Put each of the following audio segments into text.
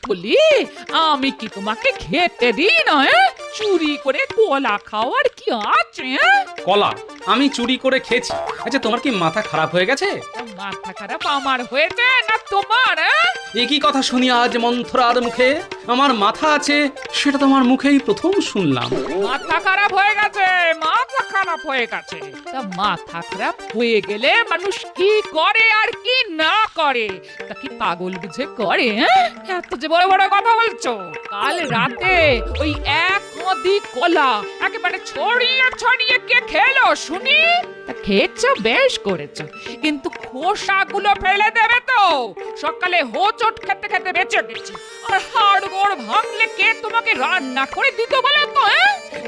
বলি আমি কি তোমাকে খেতে দিই না? চুরি করে কলা খাওয়ার কি আছে? কলা আমি চুরি করে খেয়েছি? আচ্ছা তোমার কি মাথা খারাপ হয়ে গেছে? মাথা খারাপ আমার হয়েছে না তোমার? একই কথা শুনি আজ মন্থরার মুখে। আমার মাথা আছে সেটা তোমার মুখেই প্রথম শুনলাম। মাথা খারাপ হয়ে গেছে, মাথা খারাপ হয়ে গেছে। তা মাথা খারাপ হয়ে গেলে মানুষ কি করে আর কি না করে তা কি পাগল বুঝে করে? এত যে বড় বড় কথা বলছো। কাল রাতে ওই এক নদী কলা একেবারে ছড়িয়ে ছড়িয়ে কে খেলো শুনি? তা খেয়েছো, বেশ করেছো, কিন্তু খোসাগুলো ফেলে দেবে তো? সকালে হোঁচট খেতে খেতে বেঁচে গেছি, আর হাড় গোড় ভাঙলে কে তোমাকে রান্না করে দিত বলে তো?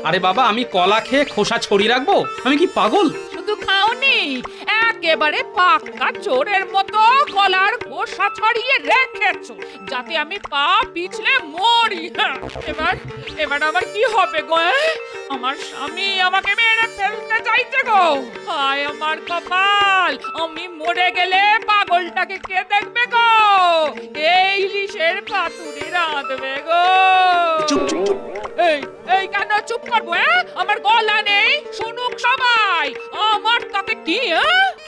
আরে বাবা, আমি কলা খেয়ে খোসা ছড়িয়ে রাখবো? আমি কি পাগল? শুধু খাওনি, একেবারে পাক্কা চোরের মতো কলার খোসা ছড়িয়ে রেখেছো যাতে আমি পা পিছলে মরি। এবার এবার আমার কি হবে গো? আমার স্বামী আমাকে মেরে ফেলতে চাইছে গো। হায় আমার কপাল, আমি মরে গেলে পাগলটাকে কে দেখবে গো? এই ইলিশের পাতুরি রাঁধবে গো। চুপ চুপ চুপ। এই এই কেন চুপ করবো? আমার গলা নেই, শুনুক সবাই। আমার তাতে কি?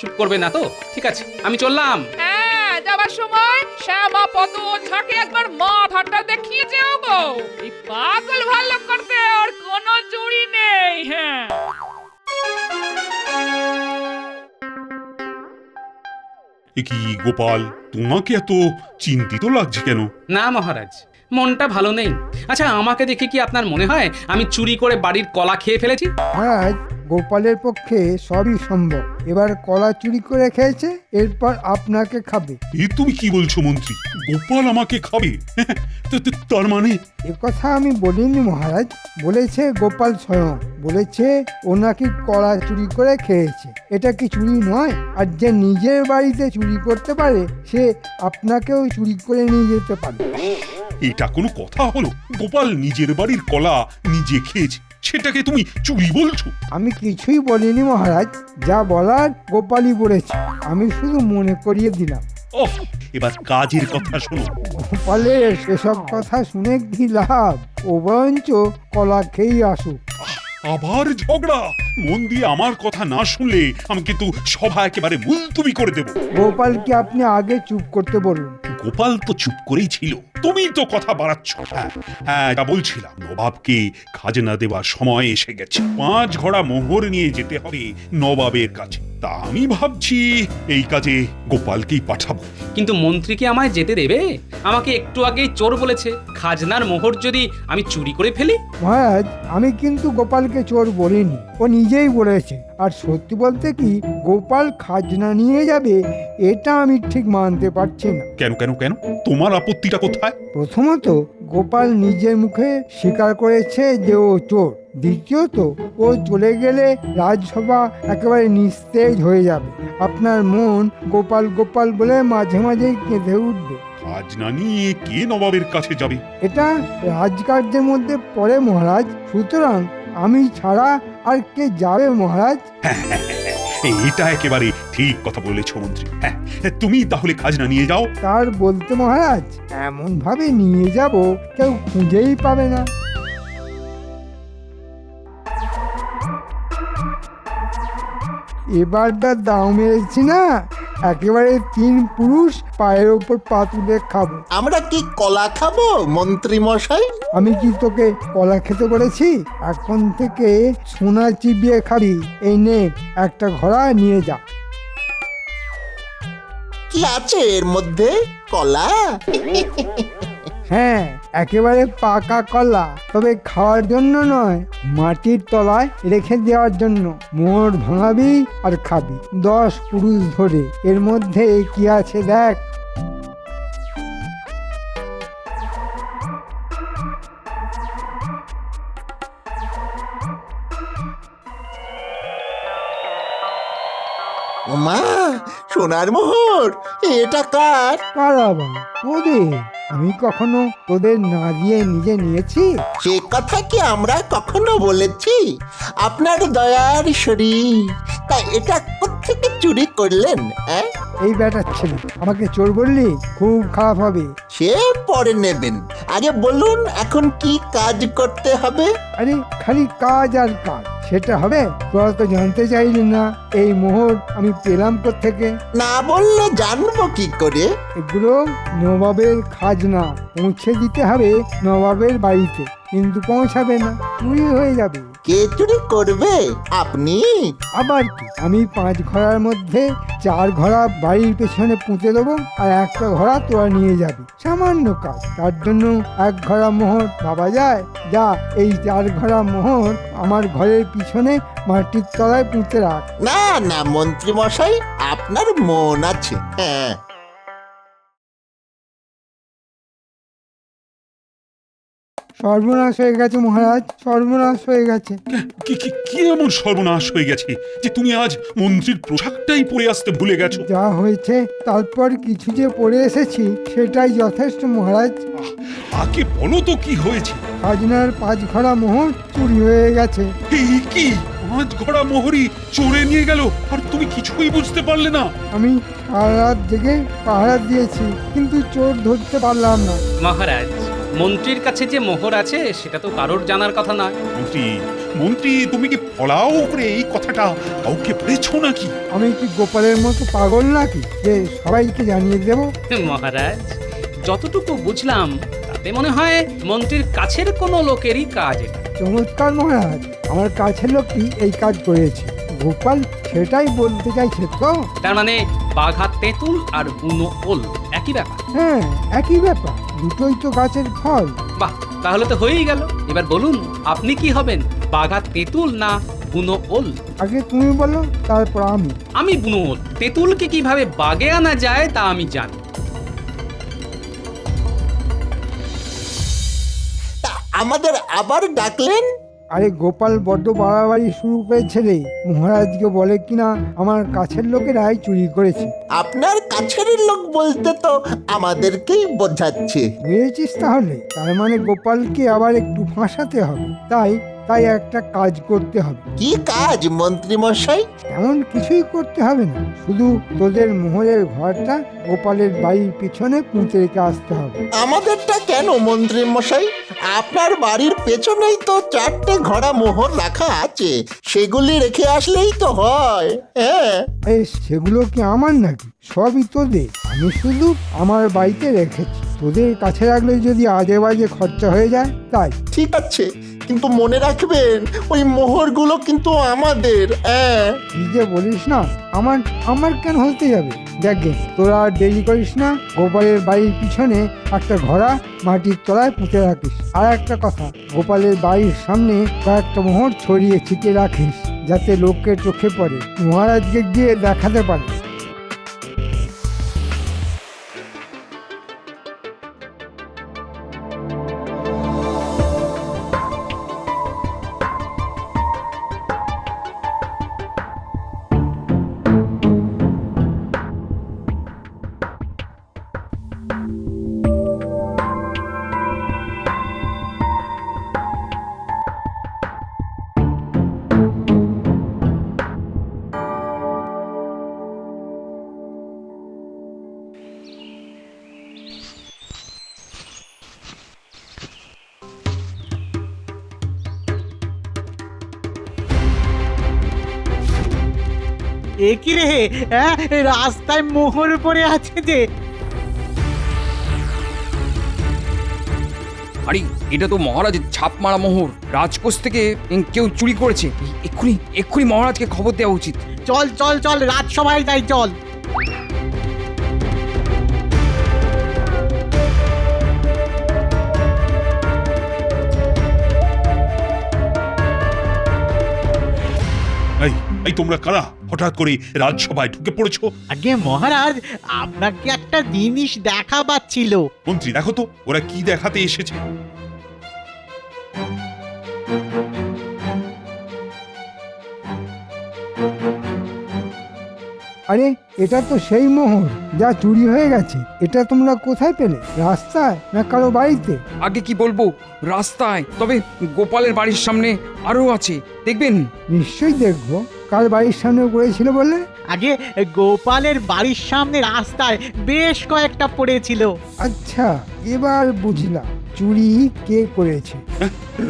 চুপ করবে না তো? ঠিক আছে, আমি চললাম। হ্যাঁ, যাবার সময় শ্যামা পদ ঝাঁকে একবার মাথাটা দেখিয়ে যেও গো। এই পাগল ভালো করতে আর কোনো জুড়ি নেই। হ্যাঁ, এ কি গোপাল, তোমাকে এত চিন্তিত লাগছে কেন? না মহারাজ, মনটা ভালো নেই। আচ্ছা আমাকে দেখে কি আপনার মনে হয় আমি চুরি করে বাড়ির কলা খেয়ে ফেলেছি? মহারাজ, গোপালের পক্ষে সবই সম্ভব। এবার কলা চুরি করে খেয়েছে, এরপর আপনাকে খাবে। এ তুমি কি বলছো মন্ত্রী? গোপাল আমাকে খাবে? তার মানে? এ কথা আমি বলিনি মহারাজ, বলেছে গোপাল স্বয়ং। বলেছে ও নাকি কলা চুরি করে খেয়েছে। এটা কি চুরি নয়? আর যে নিজের বাড়িতে চুরি করতে পারে সে আপনাকেও চুরি করে নিয়ে যেতে পারে। এটা কোনো কথা হলো? গোপাল নিজের বাড়ির কলা নিজে খেয়েছে, সেটাকে তুমি চুরি বলছো? আমি কিছুই বলিনি মহারাজ, যা বলার গোপালই বলেছে। আমি শুধু মনে করিয়ে দিলাম। ওহ, এবার কাজের কথা শোনো। গোপালের সেসব কথা শুনে কি লাভ? ও বরঞ্চ কলা খেয়েই আসুক। আবার ঝগড়া? মন দিয়ে আমার কথা না শুনলে আমি কিন্তু সভা একেবারে মুলতুবি করে দেব। গোপালকে আপনি আগে চুপ করতে বলুন। গোপাল তো চুপ করেই ছিল, তুমি তো কথা বাড়াচ্ছ। হ্যাঁ, এটা বলছিলাম, নবাবকে খাজনা দেওয়ার সময় এসে গেছে। 5 ঘোড়া মোহর নিয়ে যেতে হবে নবাবের কাছে। তা আমি ভাবছি এই কাজে গোপালকেই পাঠাবো। কিন্তু মন্ত্রী কি আমায় যেতে দেবে? আমাকে একটু আগেই চোর বলেছে। খাজনার মোহর যদি আমি চুরি করে ফেলি? মহারাজ, আমি কিন্তু গোপালকে চোর বলিনি, ও নিজেই বলেছে। আর সত্যি বলতে কি, গোপাল খাজনা নিয়ে যাবে এটা আমি ঠিক মানতে পারছি না। কেন কেন কেন? তোমার আপত্তিটা কোথায়? প্রথমত, গোপাল নিজের মুখে স্বীকার করেছে যে ও চোর। দ্বিতীয়ত, ও চলে গেলে রাজসভা একেবারে নিস্তেজ হয়ে যাবে। আপনার মন গোপাল গোপাল বলে মাঝে মাঝেই কেঁদে উঠবে। খাজনা নিয়ে কে নবাবের কাছে যাবে? এটা রাজকার্যের মধ্যে পড়ে মহারাজ, সুতরাং আমি ছাড়া আর কে যাবে মহারাজ? এটা একেবারে ঠিক কথা বলেছ মন্ত্রী। হ্যাঁ, তুমি তাহলে খাজনা নিয়ে যাও। তার বলতে মহারাজ, এমন ভাবে নিয়ে যাব কেউ খুঁজেই পাবে না। এবারটা দাও মেরেছি না, একেবারে 3 পুরুষ পায়ের ওপর পা তুলে খাবো। আমরা কি কলা খাবো মন্ত্রী মশাই? আমি কি তোকে কলা খেতে বলেছি? এখন থেকে সোনা চিবিয়ে খাবি। এই নে, একটা ঘোড়া নিয়ে যা। কি আছে এর মধ্যে? কলা? হ্যাঁ, একেবারে পাকা কলা, তবে খাওয়ার জন্য নয়, মাটির তলায় রেখে দেওয়ার জন্য। মোহর ভাঙাবি আর খাবি 10 পুরুষ ধরে। এর মধ্যে কি আছে দেখ। ওমা, সোনার মোহর! এ এটা কার? কার আবার? তোদের। আমি কখনো তোদের না দিয়ে নিজে নিয়েছি? সে কথা কি আমরা কখনো বলেছি? আপনার দয়ার শরীর, তা এটা কোত্থেকে চুরি করলেন? এই ব্যাটার ছেলে আমাকে চোর বললি? খুব খারাপ হবে। সে পরে নেবেন, আগে বলুন এখন কি কাজ করতে হবে? আরে খালি কাজ আর কাজ, সেটা হবে? তোরা তো জানতে চাইলি না এই মোহর আমি পেলাম কোত্থেকে। না বললে জানবো কি করে? এগুলো নবাবের খাজনা, পৌঁছে দিতে হবে নবাবের বাড়িতে, কিন্তু পৌঁছাবে না, চুরি হয়ে যাবে। কে চুরি করবে? আপনি? আবার কি, আমি 5 ঘোড়ার মধ্যে 4 ঘোড়া বাড়ির পেছনে পুঁতে দেবো, আর একটা ঘোড়া তোরা নিয়ে যাবি। সামান্য কাজ, তার জন্য 1 ঘোড়া মোহর ভাবা যায়? যা, এই 4 ঘোড়া মোহর আমার ঘরের পিছনে মাটির তলায় পুঁতে রাখ। না না মন্ত্রী মশাই, আপনার মন আছে। হ্যাঁ, সর্বনাশ হয়ে গেছে মহারাজ, সর্বনাশ হয়ে গেছে। কি কি কি এমন সর্বনাশ হয়ে গেছে যে তুমি আজ মন্ত্রীর পোশাকটাই পরে আসতে ভুলে গেছো? যা হয়েছে তারপর কিছু যে পড়ে এসেছি সেটাই যথেষ্ট মহারাজ। আগে বলো তো কি হয়েছে? খাজনার 5 ঘোড়া মোহর চুরি হয়ে গেছে। এই কি 5 ঘোড়া মোহরি চোরে নিয়ে গেল আর তুমি কিছুই বুঝতে পারলে না? আমি সারা রাত জেগে পাহারা দিয়েছি, কিন্তু চোর ধরতে পারলাম না। মহারাজ, মন্ত্রীর কাছে যে মোহর আছে সেটা তো কারোর জানার কথা নয়। মন্ত্রী মন্ত্রী তুমি কি ফলাও করে এই কথাটা কাউকে বলেছো নাকি? আমি কি গোপালের মতো পাগল নাকি যে সবাইকে জানিয়ে দেব? মহারাজ, যতটুকু বুঝলাম তাতে মনে হয় মন্ত্রীর কাছের কোনো লোকেরই কাজ এটা। চমৎকার মহারাজ, আমার কাছের লোকটি এই কাজ করেছে। গোপাল সেটাই বলতে চাইছে তো? তার মানে বাঘা তেঁতুল আর বুনো ওল একই ব্যাপার? হ্যাঁ, একই ব্যাপার, দুটোই তো গাছের ফল। বাহ, তাহলে তো হয়েই গেল। এবার বলুন আপনি কি হবেন, বাঘা তেঁতুল না বুনো ওল? আগে তুমি বলো, তারপর আমি। আমি বুনো ওল। তেঁতুলকে কিভাবে বাগে আনা যায় তা আমি জানি। তা আমাদের আবার ডাকলেন? আরে গোপাল বড্ড বাড়াবাড়ি শুরু করেছে রে। মহারাজকে বলে কিনা আমার কাছের লোকেরাই চুরি করেছে। আপনার কাছের লোক বলতে তো আমাদেরকেই বোঝাচ্ছে। বুঝেছিস তাহলে? তার মানে গোপালকে আবার একটু ফাঁসাতে হবে। তাই তাই একটা কাজ করতে হবে। কি কাজ মন্ত্রী মশাই? এমন কিছুই করতে হবে না, শুধু তোদের মোহরের ঘরটা গোপালের বাড়ির পিছনে পুঁতে রেখে আসতে হবে। আমাদেরটা কেন মন্ত্রী মশাই? আপনার বাড়ির পেছনেই তো 4টে ঘোড়া মোহর রাখা আছে, সেগুলি রেখে আসলেই তো হয়। হ্যাঁ, আরে সেগুলো কি আমার নাকি? সবই তোদের। আমি শুধু আমার বাড়িতে রেখেছি, তোদের কাছে রাখলে যদি আজে বাজে খরচা হয়ে যায় তাই। ঠিক আছে, কিন্তু মনে রাখবেন ওই মোহরগুলো কিন্তু আমাদের। হ্যাঁ, কি যে বলিস না, আমার আমার কেন হতে যাবে? দেখে তোরা আর দেরি করিস না, গোপালের বাড়ির পিছনে একটা ঘোড়া মাটির তলায় পুঁতে রাখিস। আর একটা কথা, গোপালের বাড়ির সামনে কয়েকটা মোহর ছড়িয়ে ছিটিয়ে রাখিস, যাতে লোকের চোখে পড়ে, মহারাজকে গিয়ে দেখাতে পারে। এ কি রে, হ্যাঁ, রাস্তায় মোহর পড়ে আছে যে। আরে এটা তো মহারাজের ছাপ মারা মোহর, রাজকোষ থেকে কেউ চুরি করেছে। এক্ষুনি এক্ষুনি মহারাজকে খবর দেওয়া উচিত। চল চল চল, রাজসভায় যাই, চল। এই এই তোমরা কারা হঠাৎ করে রাজসভায় ঢুকে পড়েছো? আগে মহারাজ, আপনাকে একটা জিনিস দেখাবার ছিল। মন্ত্রী দেখো তো ওরা কি দেখাতে এসেছে। আরে এটা তো সেই মোহর যা চুরি হয়ে গেছে। এটা তোমরা কোথায় পেলে? রাস্তায় না কারো বাড়িতে? আগে কি বলবো, রাস্তায়। তবে গোপালের বাড়ির সামনে আরো আছে, দেখবেন। নিশ্চয়ই দেখবো। কার বাড়ির সামনে পড়েছিল বললে? আগে গোপালের বাড়ির সামনে রাস্তায় বেশ কয়েকটা পড়েছিল। আচ্ছা, এবার বুঝলাম চুরি কে করেছে।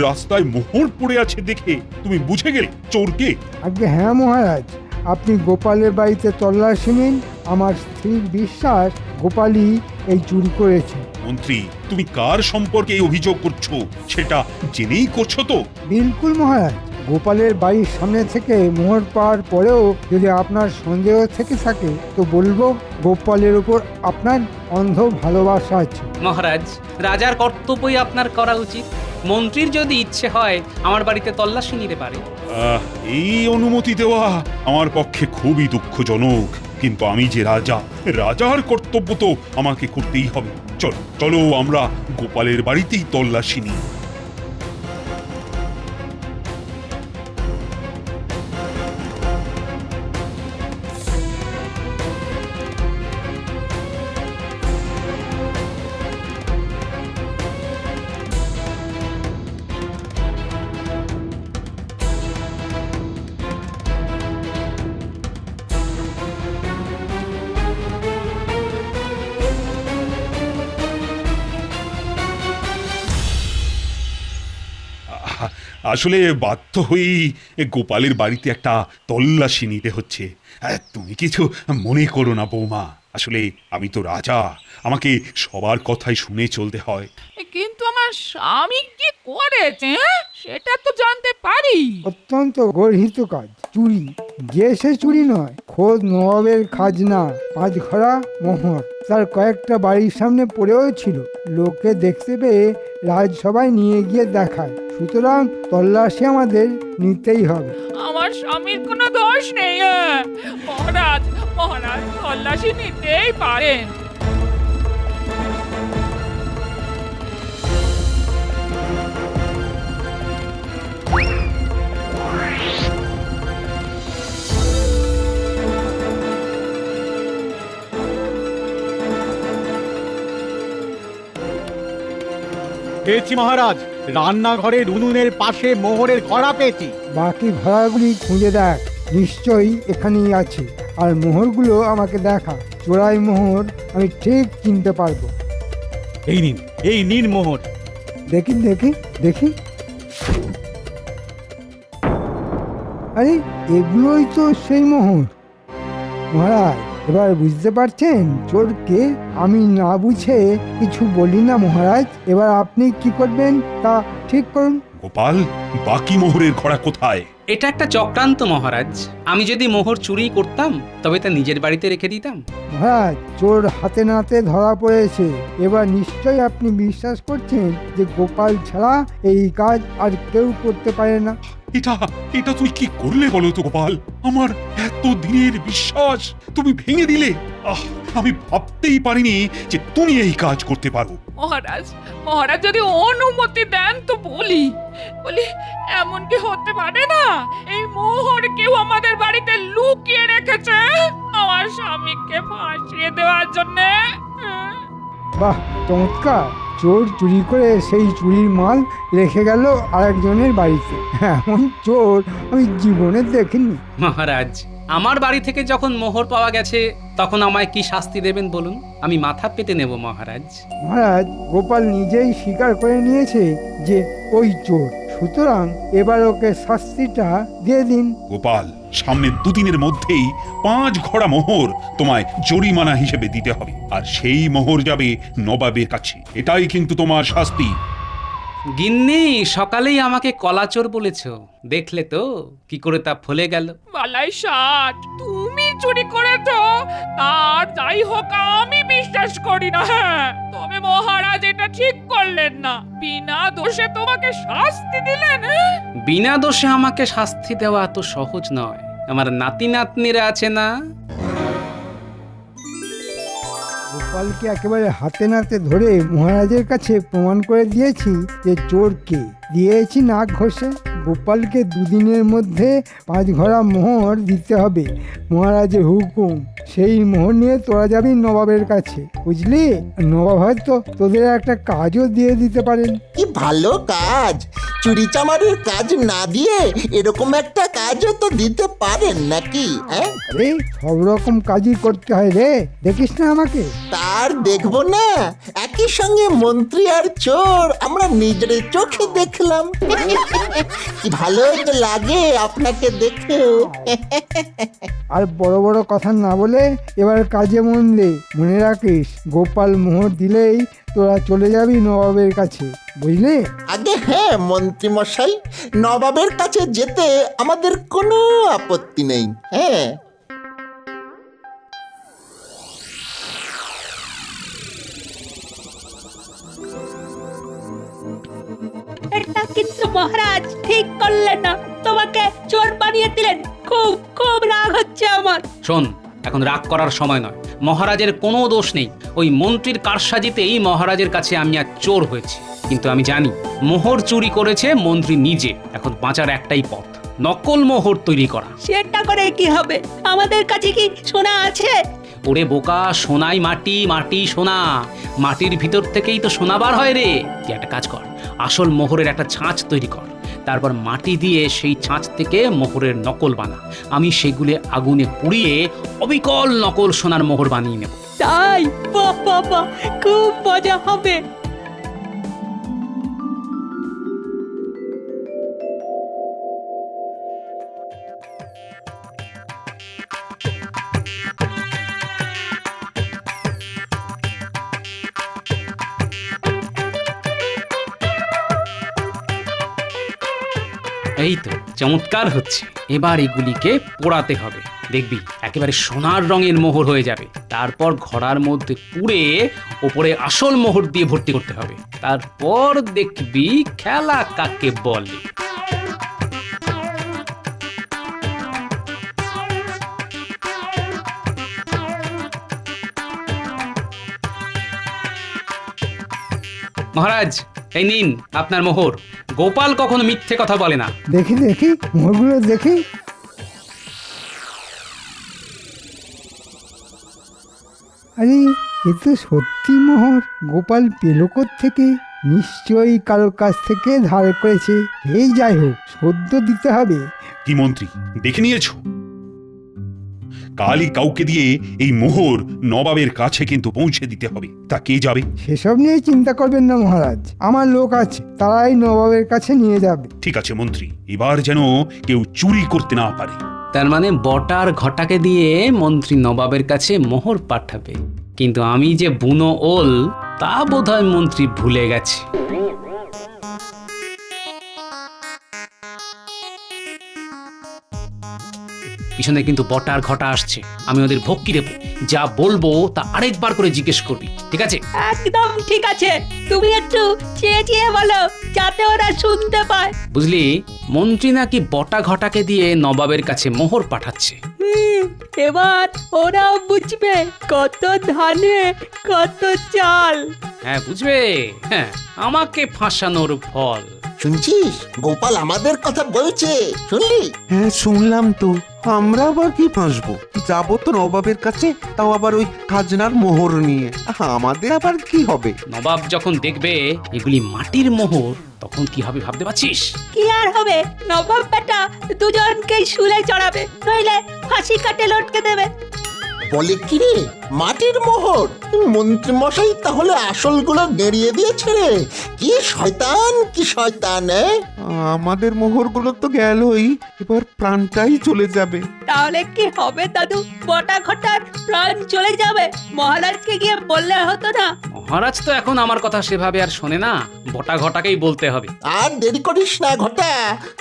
রাস্তায় মোহর পড়ে আছে দেখে তুমি বুঝে গেলে চোরকে? আগে হ্যাঁ মহারাজ, আপনি গোপালের বাড়িতে তল্লাশি নিন। আমার স্থির বিশ্বাস গোপালই এই চুরি করেছে। মন্ত্রী, তুমি কার সম্পর্কে এই অভিযোগ করছো সেটা জেনেই করছো তো? বিলকুল মহারাজ, গোপালের বাড়ির সামনে থেকে মোহর পাওয়ার পরেও যদি আপনার সন্দেহ থেকে থাকে তো বলবো গোপালের উপর আপনার অন্ধ ভালোবাসা আছে। মহারাজ, রাজার কর্তব্যই আপনার করা উচিত। মন্ত্রীর যদি ইচ্ছে হয় আমার বাড়িতে তল্লাশি নিতে পারে। এই অনুমতি দেওয়া আমার পক্ষে খুবই দুঃখজনক, কিন্তু আমি যে রাজা, রাজার কর্তব্য তো আমাকে করতেই হবে। চলো চলো, আমরা গোপালের বাড়িতেই তল্লাশি নিই। আসলে বাধ্য হয়েই গোপালের বাড়িতে একটা তল্লাশি নিতে হচ্ছে। তুমি কিছু মনে করো না বৌমা, আসলে আমি তো রাজা, আমাকে সবার কথাই শুনে চলতে হয়। কিন্তু আমার স্বামী কি করেছে সেটা তো জানতে পারি। অত্যন্ত গর্হিত কাজ চুরি। যে সে চুরি নয়, খোদ নবাবের খাজনা, 5 ঘড়া মোহর তার কয়েকটা বাড়ির সামনে পড়েও ছিল। লোকে দেখতে পেয়ে রাজসভায় নিয়ে গিয়ে দেখায়। সুতরাং তল্লাশি আমাদের নিতেই হবে। আমার স্বামীর কোনো দোষ নেই। মহারাজ, মহারাজ তল্লাশি নিতেই পারেন। পেয়েছি মহারাজ, রান্নাঘরের উনুনের পাশে মোহরের ঘড়া পেয়েছি। বাকি ঘোড়াগুলি খুঁজে দেখ, নিশ্চয়ই এখানেই আছে। আর মোহরগুলো আমাকে দেখা। চোরাই মোহর আমি ঠিক চিনতে পারবো। এই নিন মোহর। দেখি দেখি দেখি। আরে এগুলোই তো সেই মোহর। মহারাজ, এবার বুঝতে পারছেন চোর কে? আমি না বুঝে কিছু বলি না মহারাজ। এবার আপনি কি করবেন তা ঠিক করুন। গোপাল, বাকি মোহরের ঘোড়া কোথায়? এটা একটা চক্রান্ত মহারাজ। আমি যদি মোহর চুরি করতাম তবে তা নিজের বাড়িতে রেখে দিতাম। মহারাজ, চোর হাতে নাতে ধরা পড়েছে। এবার নিশ্চয়ই আপনি বিশ্বাস করছেন যে গোপাল ছাড়া এই কাজ আর কেউ করতে পারে না। এটা এটা তুই কি করলে বলো তো গোপাল? আমার এত দিনের বিশ্বাস তুমি ভেঙে দিলে। আমি ভাবতেই পারিনি যে তুমি এই কাজ করতে পারো। মহারাজ, মহারাজ যদি অনুমতি দেন তো বলি এমন কি হতে পারে না এই মোহর কেউ আমাদের বাড়িতে লুকিয়ে রেখেছে আমার স্বামীকে ফাঁসিয়ে দেওয়ার জন্য। বাহ, চমৎকার! চোর চুরি করে সেই চুরির মাল রেখে গেল আরেকজনের বাড়িতে। এমন চোর আমি জীবনে দেখিনি। মহারাজ, আমার বাড়ি থেকে যখন মোহর পাওয়া গেছে তখন আমায় কি শাস্তি দেবেন বলুন? আমি মাথা পেতে নেব মহারাজ। মহারাজ, গোপাল নিজেই স্বীকার করে নিয়েছে যে ওই চোর। সুতরাং এবার ওকে শাস্তিটা দিয়ে দিন। গোপাল, সামনের 2 দিনের মধ্যেই 5 ঘড়া মোহর তোমায় জরিমানা হিসেবে দিতে হবে, আর সেই মোহর যাবে নবাবের কাছে। এটাই কিন্তু তোমার শাস্তি। গিন্নি, সকালেই আমাকে কলাচোর বলেছ, দেখলে তো কি করে তা ফলে গেল। বালাই ষাট, তুমি চুরি করেছো তার যাই হোক আমি বিশ্বাস করি না। তবে মহারাজ এটা ঠিক করলেন না, বিনা দোষে তোমাকে শাস্তি দিলেন। বিনা দোষে আমাকে শাস্তি দেওয়া এত সহজ নয়। আমার নাতি নাতনিরা আছে না, গোপালকে একেবারে হাতে নাতে ধরে মহারাজের কাছে প্রমাণ করে দিয়েছি যে চোর কে। দিয়েছি নাক ঘষে। গোপালকে দুদিনের মধ্যে 5 ঘোড়া মোহর দিতে হবে। মহারাজের হুকুম। সেই মোহর নিয়ে তোরা যাবি নবাবের কাছে, বুঝলি? নবাব হয়তো তোদের একটা কাজও দিয়ে দিতে পারেন। কি ভালো কাজ! চুরি চামারির কাজ না দিয়ে এরকম একটা কাজও তো দিতে পারেন নাকি? হ্যাঁ, আরে সব রকম কাজই করতে হয় রে, দেখিস না আমাকে? তার দেখবো না? একই সঙ্গে মন্ত্রী আর চোর আমরা নিজের চোখে দেখলাম। কি ভালো তো লাগে আপনাকে দেখে। আর বড় বড় কথা না বলে এবার কাজে মন দে। মনে রাখিস, গোপাল মোহর দিলেই তোরা চলে যাবি নবাবের কাছে, বুঝলি? আগে হ্যাঁ মন্ত্রী মশাই, নবাবের কাছে যেতে আমাদের কোনো আপত্তি নেই। হ্যাঁ, এটা কিন্তু মহারাজ ঠিক করলেন না, তোমাকে চোর বানিয়ে দিলেন। খুব খুব রাগ হচ্ছে আমার। শোন, এখন রাগ করার সময় নয়। মহারাজের কোনো দোষ নেই। ওই মন্ত্রীর কারসাজিতেই মহারাজের কাছে আমি আর চোর হয়েছি। কিন্তু আমি জানি মোহর চুরি করেছে মন্ত্রী নিজে। এখন বাঁচার একটাই পথ, নকল মোহর তৈরি করা। সেটা করে কি হবে? আমাদের কাছে কি সোনা আছে? ওরে বোকা, সোনাই মাটি, মাটি সোনা। মাটির ভিতর থেকেই তো সোনা বার হয় রে। তুই একটা কাজ কর, আসল মোহরের একটা ছাঁচ তৈরি কর, তারপর মাটি দিয়ে সেই ছাঁচ থেকে মোহরের নকল বানা। আমি সেগুলো আগুনে পুড়িয়ে অবিকল নকল সোনার মোহর বানিয়ে নেব। তাই? বাহ বাহ বাহ, খুব মজা হবে। এই তো চমৎকার হচ্ছে। এবার এগুলিকে পোড়াতে হবে, দেখবি একেবারে সোনার রঙের মোহর হয়ে যাবে। তারপর ঘড়ার মধ্যে পুড়ে ওপরে আসল মোহর দিয়ে ভর্তি করতে হবে। তারপর দেখবি খেলা কাকে বলে। মহারাজ, এই নিন আপনার মোহর। গোপাল কখনো মিথ্যে কথা বলে না। দেখি দেখি মোহরগুলো দেখি। আরে এ তো সত্যি মোহর। গোপাল পেল থেকে? নিশ্চয়ই কারোর কাছ থেকে ধার করেছে। এই যাই হোক, সদ্য দিতে হবে। কি মন্ত্রী, দেখে নিয়েছো? কালই কাউকে দিয়ে এই মোহর নবাবের কাছে কিন্তু পৌঁছে দিতে হবে। তা কে যাবে? সেসব নিয়ে চিন্তা করবেন না মহারাজ, আমার লোক আছে, তারাই নবাবের কাছে নিয়ে যাবে। ঠিক আছে মন্ত্রী, এবার যেন কেউ চুরি করতে না পারে। তার মানে বটার ঘটাকে দিয়ে মন্ত্রী নবাবের কাছে মোহর পাঠাবে। কিন্তু আমি যে বুনো ওল তা বোধহয় মন্ত্রী ভুলে গেছে। পিছনে কিন্তু বটার ঘটা আসছে। আমি ওদের ভক্তি দেবো। যা বলবো তা আরেকবার করে জিজ্ঞেস করবি, ঠিক আছে? একদম ঠিক আছে। তুমি একটু চেয়ে চেয়ে বলো, যাতে ওরা শুনতে পায়। বুঝলি, মন্ত্রী নাকি বটা ঘটাকে দিয়ে নবাবের কাছে মোহর পাঠাচ্ছে। এবার ওরাও বুঝবে কত ধানে কত চাল। হ্যাঁ বুঝবে, হ্যাঁ, আমাকে ফাঁসানোর ফল। শুনছিস গোপাল আমাদের কথা বলছে, শুনলি? হ্যাঁ শুনলাম তো। আমরা আবার কি ফাঁসবো? যাবো তো নবাবের কাছে, তাও আবার ওই খাজনার মোহর নিয়ে। আমাদের আবার কি হবে? নবাব যখন দেখবে এগুলি মাটির মোহর, তখন কি হবে ভাবতে পারছিস? কি আর হবে, নবাব বেটা দুজনকেই শুলে চড়াবে, নইলে ফাঁসি কাটে লটকে দেবে। বলে কি রে, মাটির মোহর? মন্ত্রী মশাই তাহলে আসলগুলো গেড়িয়ে দিয়েছে রে। কি শয়তান, কি শয়তান! আমাদের মোহরগুলো তো গেলই, এবার প্রাণটাই চলে যাবে। তাহলে কি হবে দাদু? বটা ঘটার প্রাণ চলে যাবে? মহারাজকে গিয়ে বললে হতো না? মহারাজ তো এখন আমার কথা সেভাবে আর শোনে না। বটা ঘটাকেই বলতে হবে। আর দেরি করিস না ঘটা,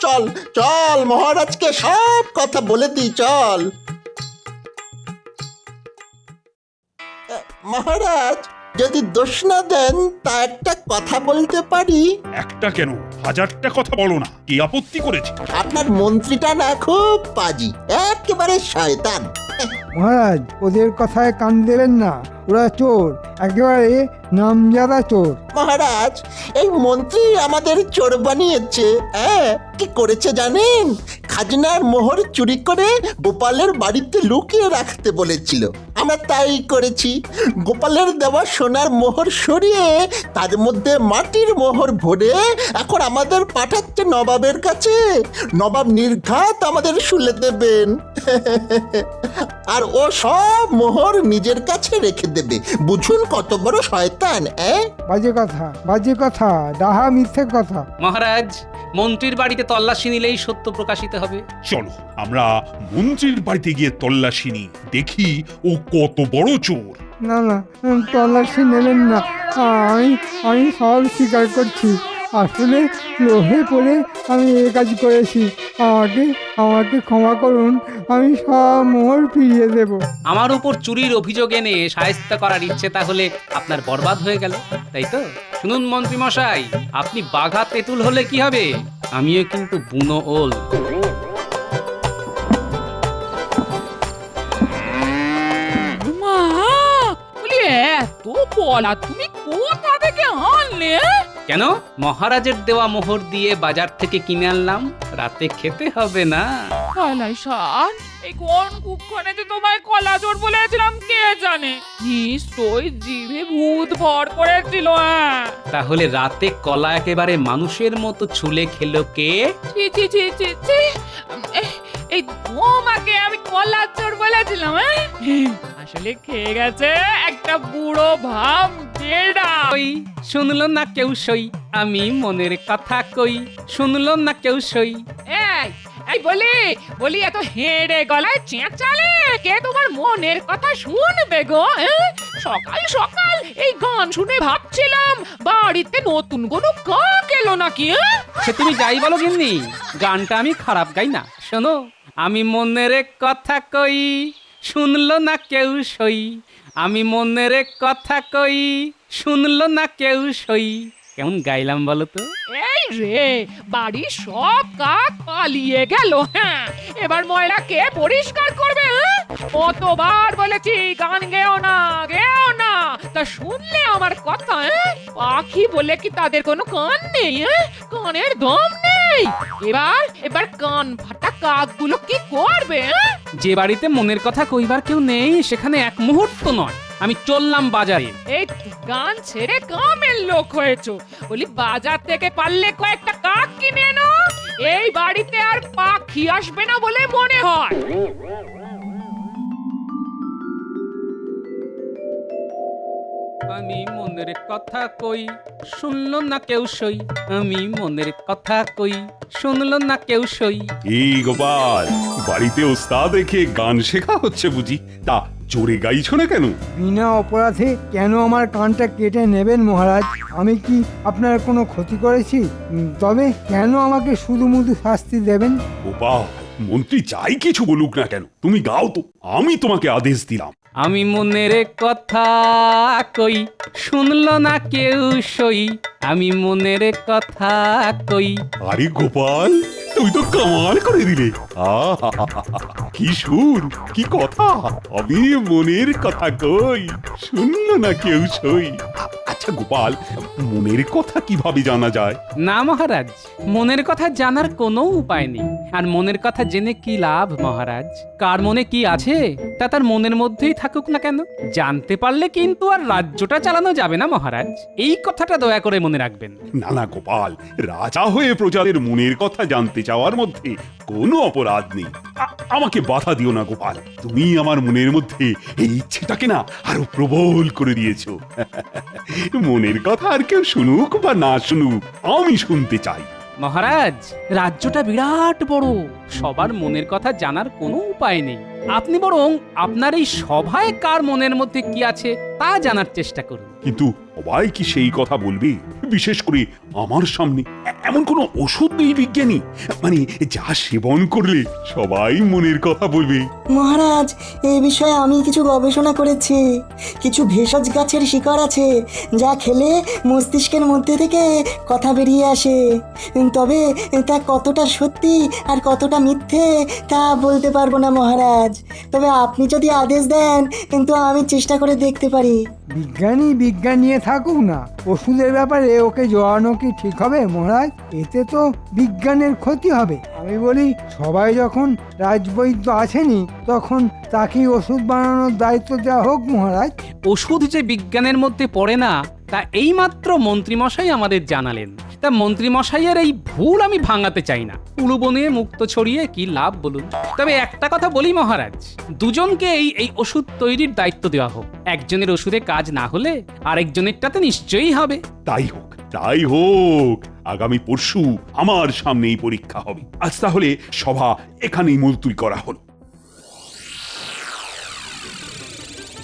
চল চল মহারাজকে সব কথা বলে দিই, চল। মহারাজ, যদি দোষ না দেন তা একটা কথা বলতে পারি। একটা কেন, হাজারটা কথা বলো না, কি আপত্তি করেছে? আপনার মন্ত্রীটা না খুব পাজি, একেবারে শয়তান। মহারাজ, ওদের কথায় কান দেবেন না, ওরা চোর, একেবারে নামজাদা চোর। মহারাজ, এই মন্ত্রী আমাদের চোর বানিয়েছে। হ্যাঁ, কি করেছে জানেন? খাজনার মোহর চুরি করে গোপালের বাড়িতে লুকিয়ে রাখতে বলেছিল, আমরা তাই করেছি। গোপালের দেওয়া সোনার মোহর সরিয়ে তার মধ্যে মাটির মোহর ভরে এখন আমাদের পাঠাচ্ছে নবাবের কাছে। নবাব নির্ঘাত আমাদের শুলে দেবেন, আর ও সব মোহর নিজের কাছে রেখে দেবে। বুঝুন কত বড় শয়তান। বাজে কথা, বাজে কথা, ডাহা মিথ্যে কথা। মহারাজ, মন্ত্রীর বাড়িতে তল্লাশি নিলেই সত্য প্রকাশিত হবে। চলো আমরা মন্ত্রীর বাড়িতে গিয়ে তল্লাশি নিই, দেখি ও কত বড় চোর। না না, তল্লাশি নেবেন না, আমি আমি সব স্বীকার করছি। আসলে লোভে পড়ে আমি এ কাজ করেছি, আমাকে আমাকে ক্ষমা করুন, আমি সব মোহর ফিরিয়ে দেব। আমার উপর চুরির অভিযোগ এনে শায়েস্তা করার ইচ্ছে তাহলে আপনার বরবাদ হয়ে গেল, তাই তো? শুনুন মন্ত্রী মশাই, আপনি বাঘা তেঁতুল হলে কি হবে, আমিও কিন্তু বুনো ওল। মা, বলি এত কলা তুমি কোথা থেকে আনলে? কেন? মহারাজের দেওয়া মোহর দিয়ে বাজার থেকে কিনে আনলাম, রাতে খেতে হবে না। কালাই সার, এই কোন কুক্ষণে যে তোমায় কলা চোর বলেছিলাম কে জানে, নিশ্চয়ই জিভে ভূত ভর করেছিল। তাহলে রাতে কলা একেবারে মানুষের মতো ছুলে খেলো কে? ছি ছি ছি ছি ছি, এই তোমাকে আমি কলা চোর বলেছিলাম? আসলে খেয়ে গেছে একটা বুড়ো ভাম বেড়া। ওই শুনলো না কেউ সই, আমি মনের কথা কই, শুনলো না কেউ সই। এই এই বলি বলি, এত হেঁড়ে গলায় চেঁচালে কে তোমার মনের কথা শুনবে গো? সকাল সকাল এই গান শুনে ভাবছিলাম বাড়িতে নতুন কোনো কাক এলো নাকি। সে তুমি যাই বলো গিন্নি, গানটা আমি খারাপ গাই না। শোনো, আমি মনের কথা কই, শুনলো না কেউ সই, আমি মনের কথা কই, শুনলো না কেউ সই। কেমন গাইলাম বলো তো? এই রে, বাড়ির সব কাক পালিয়ে গেল। হ্যাঁ, এবার ময়লা কে পরিষ্কার করবে? কতবার বলেছি গান গেও না, গেও না, তা শুনলে আমার কথা? পাখি বলে কি তাদের কোনো কান নেই? কানের দম নেই? এবার এবার কান ফাটা কাকগুলো কি করবে? যে বাড়িতে মনের কথা কইবার কেউ নেই সেখানে এক মুহূর্ত নয়, আমি চললাম বাজারে। এই গান ছেড়ে কামের লোক হয়েছো, বলি বাজার থেকে পারলে কয়েকটা কাক কিনে এনো, এই বাড়িতে আর পাখি আসবে না বলে মনে হয়। আমি মনের কথা কই, শুনলো না কেউ সই, আমি মনের কথা কই, শুনলো না কেউ সই। এই গোপাল, বাড়িতে ওস্তাদ রেখে গান শেখা হচ্ছে বুঝি? তা জোরে গাইছো না কেন? বিনা অপরাধে কেন আমার কানটা কেটে নেবেন মহারাজ? আমি কি আপনার কোনো ক্ষতি করেছি? তবে কেন আমাকে শুধু মুধু শাস্তি দেবেন? গোপাল, মন্ত্রী যাই কিছু বলুক না কেন, তুমি গাও তো, আমি তোমাকে আদেশ দিলাম। আমি মনের কথা কই, শুনলো না কেউ সই, আমি মনের কথা কই। আরে গোপাল, তুই তো কামাল করে দিলে। কি সুর, কি কথা! আমি মনের কথা কই, শুনলো না কেউ সই। আচ্ছা গোপাল, মনের কথা কিভাবে জানা যায়? না মহারাজ, মনের কথা জানার কোনো উপায় নেই। আর মনের কথা জেনে কি লাভ মহারাজ? কার মনে কি আছে তা তার মনের মধ্যেই থাকুক না কেন, জানতে পারলে কিন্তু আর রাজ্যটা চালানো যাবে না মহারাজ। এই কথাটা দয়া করে মনে রাখবেন। না না গোপাল, রাজা হয়ে প্রজাদের মনের কথা জানতে চাওয়ার মধ্যে কোনো অপরাধ নেই। আমাকে বাধা দিও না গোপাল, তুমি আমার মনের মধ্যে এই ইচ্ছেটাকে না আরো প্রবল করে দিয়েছো। মনের কথা আর কেউ শুনুক বা না শুনুক, আমি শুনতে চাই। মহারাজ, রাজ্যটা বিরাট বড়, সবার মনের কথা জানার কোনো উপায় নেই। আপনি বরং আপনার এই সভায় কার মনের মধ্যে কি আছে তা জানার চেষ্টা করুন। কিন্তু সবাই কি সেই কথা বলবে? বিশেষ করে আমার সামনে এমন কোনো ওষুধ নেই বিজ্ঞানী, মানে যা সেবন করলে সবাই মনের কথা বলবে। মহারাজ, এই বিষয়ে আমি কিছু গবেষণা করেছি। কিছু ভেষজ গাছের শিকড় আছে যা খেলে মস্তিষ্কের মধ্যে থেকে কথা বেরিয়ে আসে। তবে তা কতটা সত্যি আর কতটা মিথ্যে তা বলতে পারবো না মহারাজ। তবে আপনি যদি আদেশ দেন কিন্তু আমি চেষ্টা করে দেখতে পারি। বিজ্ঞানী বিজ্ঞান নিয়ে থাকুক না, ওষুধের ব্যাপারে ওকে জড়ানো কি ঠিক হবে মহারাজ? এতে তো বিজ্ঞানের ক্ষতি হবে। আমি বলি, সবাই যখন রাজবৈদ্য আছেনি তখন তাকেই ওষুধ বানানোর দায়িত্ব দেওয়া হোক মহারাজ। ওষুধ যে বিজ্ঞানের মধ্যে পড়ে না তা এইমাত্র মন্ত্রীমশাই আমাদের জানালেন। তা মন্ত্রীমশাইয়ের এই ভুল আমি ভাঙাতে চাই না। উলুবনে মুক্ত ছড়িয়ে কি লাভ বলুন? তবে একটা কথা বলি মহারাজ, দুজনকে এই ওষুধ তৈরির দায়িত্ব দেওয়া হোক। একজনের ওষুধে কাজ না হলে আরেকজনেরটাতে নিশ্চয়ই হবে। তাই হোক, তাই হোক। আগামী পরশু আমার সামনেই পরীক্ষা হবে। আজ তাহলে সভা এখানেই মুলতুবি করা হলো।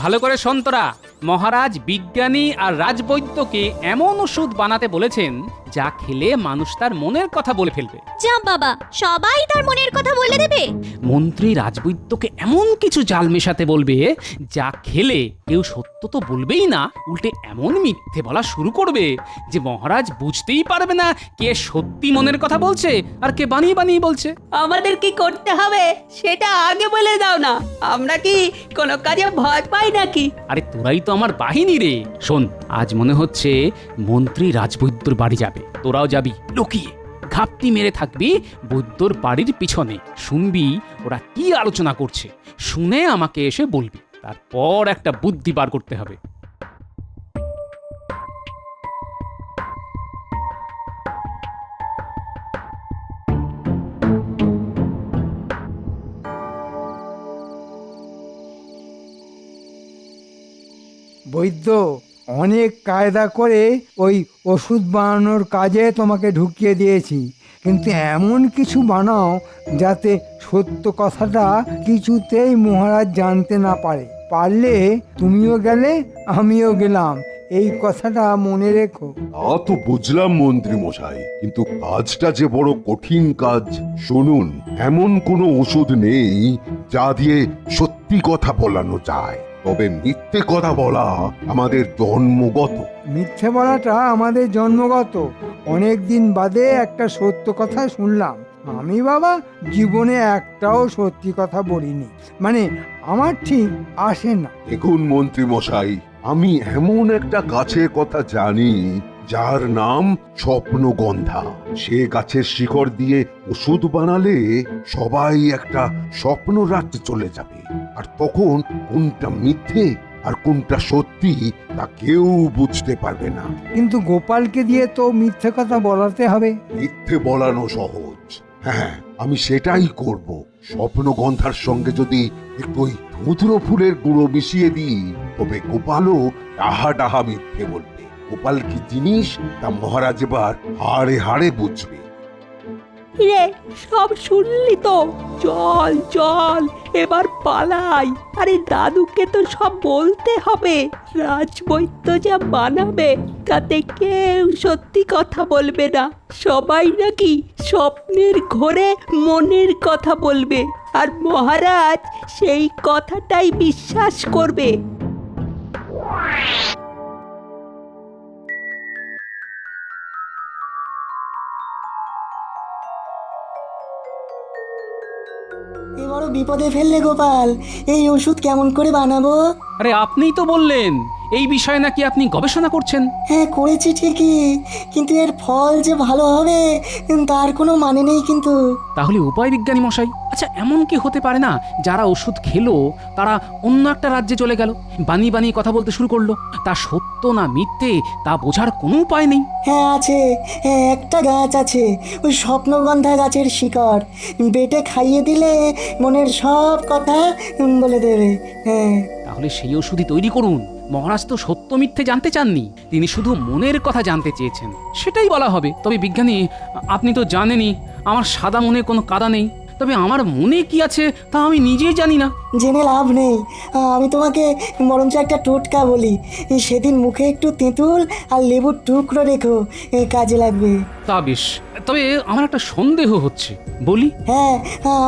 ভালো করে শোনতরা, মহারাজ বিজ্ঞানী আর রাজবৈদ্যকে এমন ওষুধ বানাতে বলেছেন যা খেলে মানুষ তার মনের কথা বলে ফেলবে। যা বাবা, সবাই তার মনের কথা বলে দেবে। মন্ত্রী রাজবৈদ্যকে এমন কিছু জাল মেশাতে বলবে যা খেলে কেউ সত্য তো বলবেই না, উল্টে এমন মিথ্যে বলা শুরু করবে যে মহারাজ বুঝতেই পারবে না কে সত্যি মনের কথা বলছে আর কে বানিয়ে বানিয়ে বলছে। আমাদের কি করতে হবে সেটা আগে বলে দাও না। আমরা কি কোনো কাজে ভয় পাই নাকি? আরে তোরাই তো আমার বাহিনী রে। শোন, আজ মনে হচ্ছে মন্ত্রী রাজবৈদ্যর বাড়ি যাবে। তোরাও যাবি, লুকিয়ে ঘাপটি মেরে থাকবি বৈদ্যর বাড়ির পিছনে। শুনবি ওরা কি আলোচনা করছে, শুনে আমাকে এসে বলবি। তারপর একটা বুদ্ধি বার করতে হবে। বৈদ্য, অনেক কায়দা করে ওই ওষুধ বানানোর কাজে তোমাকে ঢুকিয়ে দিয়েছি, কিন্তু এমন কিছু বানাও যাতে সত্য কথাটা কিছুতেই মহারাজ জানতে না পারে। পারলে তুমিও গেলে আমিও গেলাম, এই কথাটা মনে রেখো। তা তো বুঝলাম মন্ত্রী মশাই, কিন্তু কাজটা যে বড় কঠিন কাজ। শুনুন, এমন কোনো ওষুধ নেই যা দিয়ে সত্যি কথা বলানো যায়, তবে মিথ্যে কথা বলা আমাদের জন্মগত। মিথ্যে বলাটা আমাদের জন্মগত। অনেক দিন বাদে একটা সত্য কথা শুনলাম। আমি বাবা জীবনে একটাও সত্যি কথা বলিনি, মানে আমার ঠিক আসে না। দেখুন মন্ত্রী মশাই, আমি এমন একটা গাছের কথা জানি যার নাম স্বপ্নগন্ধা। সে গাছের শিকড় দিয়ে ওষুধ বানালে সবাই একটা স্বপ্ন রাজ্যে চলে যাবে, আর তখন কোনটা মিথ্যে আর কোনটা সত্যি তা কেউ বুঝতে পারবে না। কিন্তু গোপালকে দিয়ে তো মিথ্যে কথা বলাতে হবে। মিথ্যে বলানো সহজ, হ্যাঁ আমি সেটাই করব। স্বপ্নগন্ধার সঙ্গে যদি একটু ওই ধুতুরো ফুলের গুঁড়ো মিশিয়ে দিই, তবে গোপালও ডাহা ডাহা মিথ্যে বলবে। গোপাল কি জিনিস তা মহারাজ এবার হাড়ে হাড়ে বুঝবে। রে, সব শুনলি তো? চল চল, এবার পালাই। আরে দাদুকে তো সব বলতে হবে। রাজবৈদ্য যা বানাবে তাতে কেউ সত্যি কথা বলবে না। সবাই নাকি স্বপ্নের ঘোরে মনের কথা বলবে, আর মহারাজ সেই কথাটাই বিশ্বাস করবে। এ বড় বিপদে ফেললে গোপাল, এই ওষুধ কেমন করে বানাবো? আরে আপনিই তো বললেন এই বিষয়ে নাকি আপনি গবেষণা করছেন। হ্যাঁ করেছি ঠিকই, কিন্তু এর ফল যে ভালো হবে তার কোনো মানে নেই কিন্তু। তাহলে উপায় বিজ্ঞানী মশাই? আচ্ছা, এমন কি হতে পারে না যারা ওষুধ খেলো তারা অন্য একটা রাজ্যে চলে গেল, বানিয়ে বানিয়ে কথা বলতে শুরু করলো? তা সত্য না মিথ্যে তা বোঝার কোনো উপায় নেই। হ্যাঁ আছে, হ্যাঁ একটা গাছ আছে, ওই স্বপ্নগন্ধা গাছের শিকড় বেটে খাইয়ে দিলে মনের সব কথা বলে দেবে। হ্যাঁ তাহলে সেই ওষুধই তৈরি করুন। মহারাজ তো সত্য মিথ্যে জানতে চাননি, তিনি শুধু মনের কথা জানতে চেয়েছেন, সেটাই বলা হবে। তবে বিজ্ঞানী, আপনি তো জানেনই আমার সাদা মনে কোনো কাদা নেই। তবে আমার মনে কি আছে তা আমি নিজেই জানি না। জেনে লাভ নেই, আমি তোমাকে বরঞ্চ একটা টোটকা বলি। সেদিন মুখে একটু তেঁতুল আর লেবুর টুকরো রেখো, কাজে লাগবে। তা বেশ, তবে আমার একটা সন্দেহ হচ্ছে, বলি? হ্যাঁ,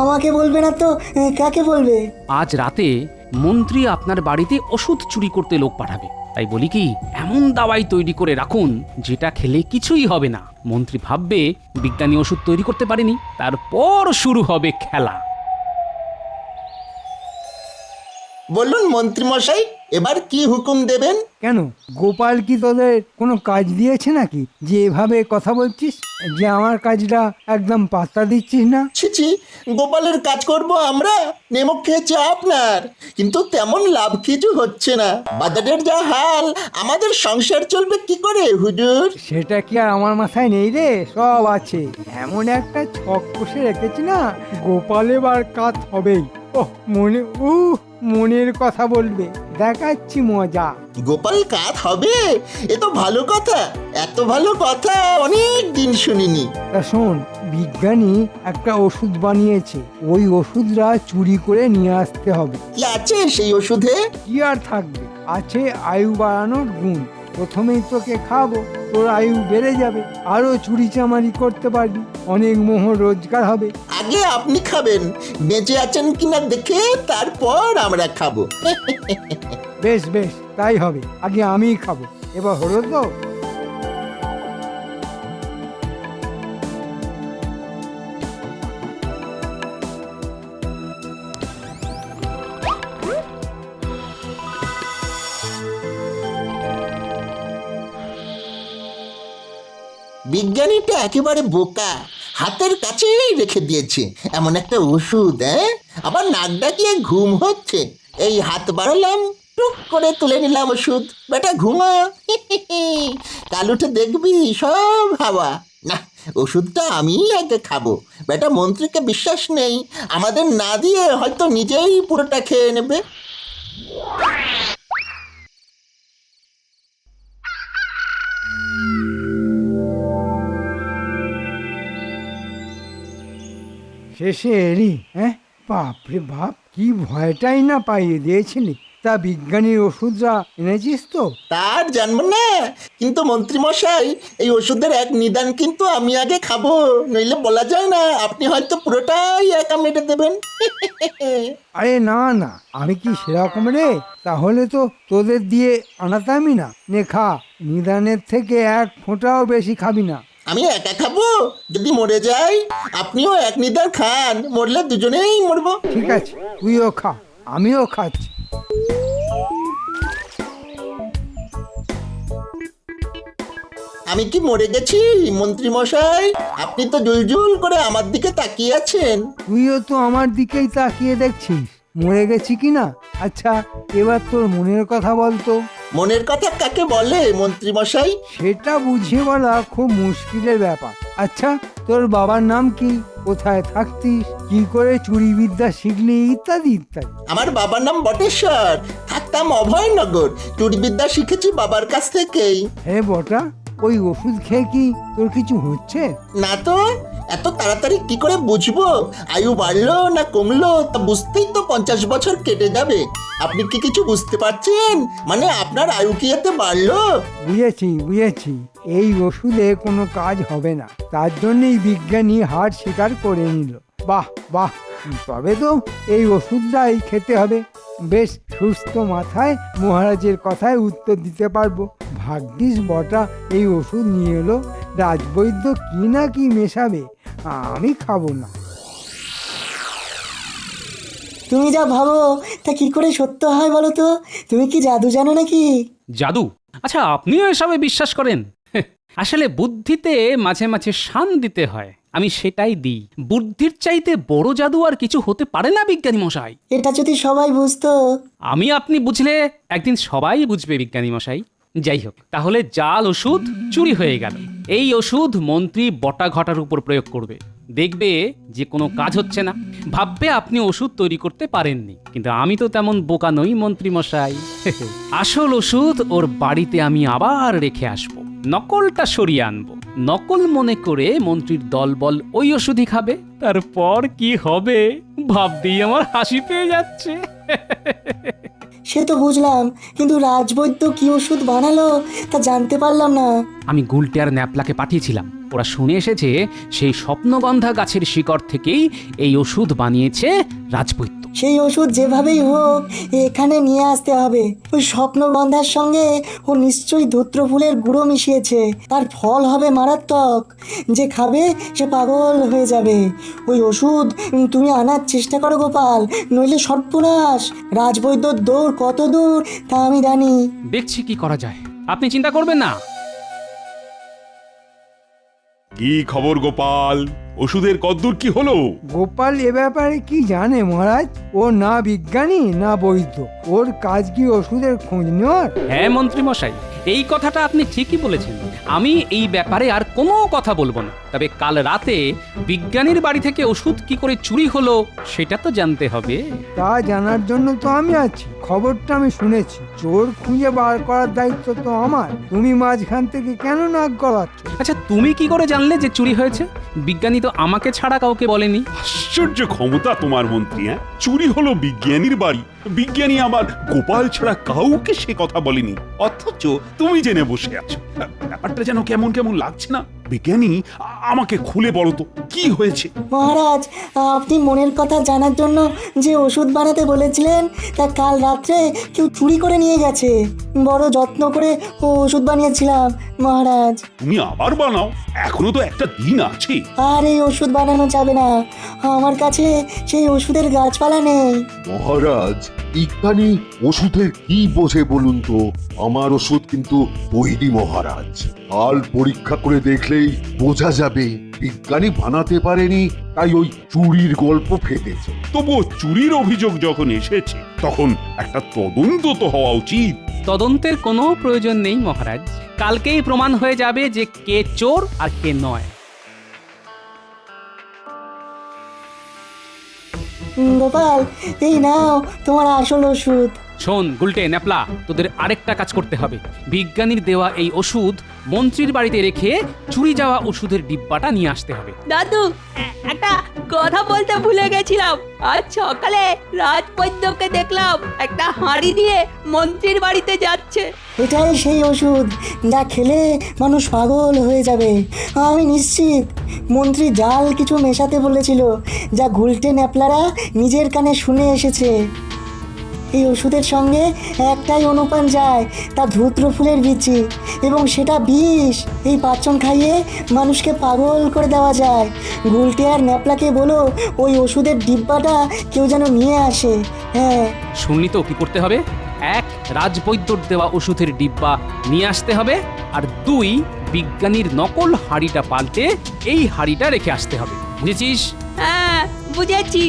আমাকে বলবে না তো কাকে বলবে? আজ রাতে মন্ত্রী আপনার বাড়িতে ওষুধ চুরি করতে লোক পাঠাবে, তাই বলি কি এমন দাওয়াই তৈরি করে রাখুন যেটা খেলে কিছুই হবে না। মন্ত্রী ভাববে বিজ্ঞানী ওষুধ তৈরি করতে পারেনি, তারপর শুরু হবে খেলা। বলুন মন্ত্রী মশাই, এবার কি হুকুম দেবেন? কেন, গোপাল কি তোদের কোনো কাজ দিয়েছে নাকি যে এভাবে কথা বলছিস, যে আমার কাজটা একদম পাত্তা দিচ্ছিস না? ছিছি, গোপালের কাজ করব আমরা? নেমক খেয়েছে আপনার, কিন্তু তেমন লাভ কিছু হচ্ছে না। বাজারের যা হাল, আমাদের সংসার চলবে কি করে হুজুর? সেটা কি আর আমার মাথায় নেই রে, সব আছে। এমন একটা ছক কষে রেখেছি না, গোপাল এবার কাজ হবেই। ওহ মনের কথা বলবে, দেখাচ্ছি মজা। গোপাল কাত হবে? এ তো ভালো কথা, এত ভালো কথা অনেক দিন শুনিনি। তা শোন, বিজ্ঞানী একটা ওষুধ বানিয়েছে, ওই ওষুধটা চুরি করে নিয়ে আসতে হবে। কি আছে সেই ওষুধে? কি আর থাকবে, আছে আয়ু বাড়ানোর গুণ। প্রথমেই তোকে খাবো, তোর আয়ু বেড়ে যাবে, আরো চুরি চামারি করতে পারবি, অনেক মোহর রোজগার হবে। আগে আপনি খাবেন, বেঁচে আছেন কিনা দেখে তারপর আমরা খাবো। বেশ বেশ, তাই হবে, আগে আমিই খাবো। এবার হলো তো? বিজ্ঞানীটা একেবারে বোকা, হাতের কাছেই রেখে দিয়েছে এমন একটা ওষুধ। আবার নাক ডাকিয়ে ঘুম হচ্ছে। এই হাত বাড়ালাম, টুক করে তুলে নিলাম ওষুধ। বেটা ঘুমা, কাল উঠে দেখবি সব হাওয়া। না, ওষুধটা আমি আগে খাবো। বেটা মন্ত্রীকে বিশ্বাস নেই, আমাদের না দিয়ে হয়তো নিজেই পুরোটা খেয়ে নেবে। শেষে এলি, হ্যাঁ? বাপরে বাপ, কি ভয়টাই না পাইয়ে দিয়েছিলি। তা বিজ্ঞানীর ওষুধটা এনেছিস তো? তার জানবো না, কিন্তু মন্ত্রী মশাই, এই ওষুধের এক নিদান কিন্তু আমি আগে খাবো, নইলে বলা যায় না আপনি হয়তো পুরোটাই একা মেটে দেবেন। আরে না না, আমি কি সেরকম রে? তাহলে তো তোদের দিয়ে আনাতামই না। নে খা, নিদানের থেকে এক ফোঁটাও বেশি খাবি না। আমি একা খাবো? যদি মরে যাই আপনিও এক নিদান খান, মরলে দুজনেই মরবো। ঠিক আছে, তুইও খা, আমিও খাচ্ছি। আমি কি মরে গেছি মন্ত্রী মশাই? আপনি তো জুলজুল করে আমার দিকে তাকিয়ে আছেন। তুইও তো আমার দিকেই তাকিয়ে দেখছিস, মরে গেছি কিনা। আচ্ছা, এবার তোর মনের কথা বলতো। মনের কথা কাকে বলে মন্ত্রী মশাই? সেটা বুঝিয়ে বলা খুব মুশকিলের ব্যাপার। আচ্ছা, তোর বাবার নাম কি, কোথায় থাকতিস, কি করে চুরি বিদ্যা শিখলি, ইত্যাদি ইত্যাদি। আমার বাবার নাম বটেশ্বর, থাকতাম অভয়নগর। চুরি বিদ্যা শিখেছি বাবার কাছ থেকেই। হ্যাঁ বটা, ওই ওষুধ খেয়ে কি তোর কিছু হচ্ছে? না তো, এত তাড়াতাড়ি কি করে বুঝবো আয়ু বাড়লো না কমলো? তা বুঝতেই তো 50 বছর কেটে যাবে। আপনি কি কিছু বুঝতে পারছেন? মানে আপনার আয়ু কি এতে বাড়লো? বুঝেছি, এই ওষুধে কোনো কাজ হবে না, তার জন্যই বিজ্ঞানী হার স্বীকার করে নিল। বাহ বাহ, তবে তো এই ওষুধটাই খেতে হবে। বেশ সুস্থ মাথায় মহারাজের কথায় উত্তর দিতে পারবো। ভাগ্যিস বটা এই ওষুধ নিয়ে এলো, রাজবৈদ্য কি না কি মেশাবে, আমি খাবো না। তুমি যা ভাবো তা কি করে সত্য হয় বলো তো? তুমি কি জাদু জানো নাকি? জাদু? আচ্ছা, আপনিও এসবে বিশ্বাস করেন? আসলে বুদ্ধিতে মাঝে মাঝে শান দিতে হয়, আমি সেটাই দিই। বুদ্ধির চাইতে বড় জাদু আর কিছু হতে পারে না বিজ্ঞানী মশাই। এটা যদি সবাই বুঝতো। আমি আপনি বুঝলে একদিন সবাই বুঝবে বিজ্ঞানী মশাই। যাই হোক, তাহলে জাল ওষুধ চুরি হয়ে গেল। এই ওষুধ মন্ত্রী বটা ঘটার উপর প্রয়োগ করবে, দেখবে যে কোনো কাজ হচ্ছে না, ভাববে আপনি ওষুধ তৈরি করতে পারেননি। কিন্তু আমি তো তেমন বোকা নই মন্ত্রী মশাই। আসল ওষুধ ওর বাড়িতে আমি আবার রেখে আসবো, নকলটা সরিয়ে আনবো। নকল মনে করে মন্ত্রীর দলবল ওই ওষুধই খাবে। তারপর কি হবে ভাবতেই আমার হাসি পেয়ে যাচ্ছে। সে তো বুঝলাম, কিন্তু রাজবৈদ্য কি ওষুধ বানালো তা জানতে পারলাম না। আমি গুলটে আর ন্যাপলাকে পাঠিয়েছিলাম, ওরা শুনে এসেছে সেই স্বপ্নগন্ধা গাছের শিকড় থেকেই এই ওষুধ বানিয়েছে রাজবৈদ্য। সেই ওষুধ যেভাবেই হোক এখানে নিয়ে আসতে হবে। ওই স্বপ্নগন্ধার সঙ্গে ও নিশ্চয়ই ধূত্র ফুলের গুঁড়ো মিশিয়েছে। তার ফল হবে মারাত্মক, যে খাবে সে পাগল হয়ে যাবে। ওই ওষুধ তুমি আনার চেষ্টা করো গোপাল, নইলে সর্বনাশ। রাজবৈদ্যর দৌড় কত দূর তা আমি জানি। দেখছি কি করা যায়, আপনি চিন্তা করবেন না। কি খবর গোপাল? ওষুধের কদ্দূর কি হলো? গোপাল এ ব্যাপারে কি জানে মহারাজ? ও না বিজ্ঞানী না বৈদ্য, ওর কাজ কি ওষুধের খোঁজ নেওয়ার? হ্যাঁ মন্ত্রী মশাই, এই কথাটা আপনি ঠিকই বলেছেন। আমি এই ব্যাপারে আর কোনো কথা বলবো না। তবে কাল রাতে বিজ্ঞানীর বাড়ি থেকে ওষুধ কি করে চুরি হলো সেটা তো জানতে হবে। তা জানার জন্য তো আমি আছি। খবরটা আমি শুনেছি, চোর খুঁজে বার করার দায়িত্ব তো আমার। তুমি মাঝখান থেকে কেন নাক গলাচ্ছ? আচ্ছা তুমি কি করে জানলে যে চুরি হয়েছে? বিজ্ঞানী তো আমাকে ছাড়া কাউকে বলেনি। আশ্চর্য ক্ষমতা তোমার মন্ত্রী। হ্যাঁ, চুরি হলো বিজ্ঞানীর বাড়ি, বিজ্ঞানী আবার গোপাল ছাড়া কাউকে সে কথা বলেনি, অথচ তুমি জেনে বসে আছো। ব্যাপারটা যেন কেমন কেমন লাগছে না? বিজ্ঞানী, আমাকে খুলে বলো তো কি হয়েছে? মহারাজ, আপনি মনের কথা জানার জন্য যে ওষুধ বানাতে বলেছিলেন তা কাল রাত্রে কেউ চুরি করে নিয়ে গেছে। বড় যত্ন করে ওষুধ বানিয়েছিলাম মহারাজ। তুমি আবার বানাও, এখনো তো একটা দিন আছে। আর এই ওষুধ বানানো যাবে না, আমার কাছে সেই ওষুধের গাছপালা নেই। মহারাজ, বিজ্ঞানী ওষুধের কি বোঝে বলুন তো? আমার ওষুধ কিন্তু তৈরি মহারাজ। কাল পরীক্ষা করে দেখলেই বোঝা যাবে। বিজ্ঞানী বানাতে পারেনি, তাই ওই চুরির গল্প ফেটেছে। তবুও চুরির অভিযোগ যখন এসেছে তখন একটা তদন্ত তো হওয়া উচিত। তদন্তের কোনো প্রয়োজন নেই মহারাজ, কালকেই প্রমাণ হয়ে যাবে যে কে চোর আর কে নয়। গোপাল, এই নাও তোমার আসল ওষুধ। শোন গুলটে ন্যাপলা, তোদের আরেকটা কাজ করতে হবে। বিজ্ঞানীর দেওয়া এই ওষুধ মন্ত্রীর বাড়িতে রেখে চুরি যাওয়া ওষুধের ডিব্বাটা নিয়ে আসতে হবে। দাদু, একটা কথা বলতে ভুলে গেছিলাম। আজ সকালে রাজবৈদ্যকে দেখলাম একটা হাঁড়ি নিয়ে মন্ত্রীর বাড়িতে যাচ্ছে। এটাই সেই ওষুধ যা খেলে মানুষ পাগল হয়ে যাবে। আমি নিশ্চিত মন্ত্রী জাল কিছু মেশাতে বলেছিল, যা গুলটে ন্যাপলারা নিজের কানে শুনে এসেছে। এই ওষুধের সঙ্গে একটাই অনুপান যায়, তা ধূত্র ফুলের বিচি, এবং সেটা বিষ। এই পাচন খাইয়ে মানুষকে পাগল করে দেওয়া যায়। গুলটে আর ন্যাপলাকে বলো ওই ওষুধের ডিব্বাটা কেউ যেন নিয়ে আসে। হ্যাঁ, শুনলি তো কি করতে হবে? এক, রাজবৈদ্যর দেওয়া ওষুধের ডিব্বা নিয়ে আসতে হবে, আর দুই, বিজ্ঞানীর নকল হাঁড়িটা পাল্টে এই হাঁড়িটা রেখে আসতে হবে। বুঝেছিস? হ্যাঁ, বুঝেছি।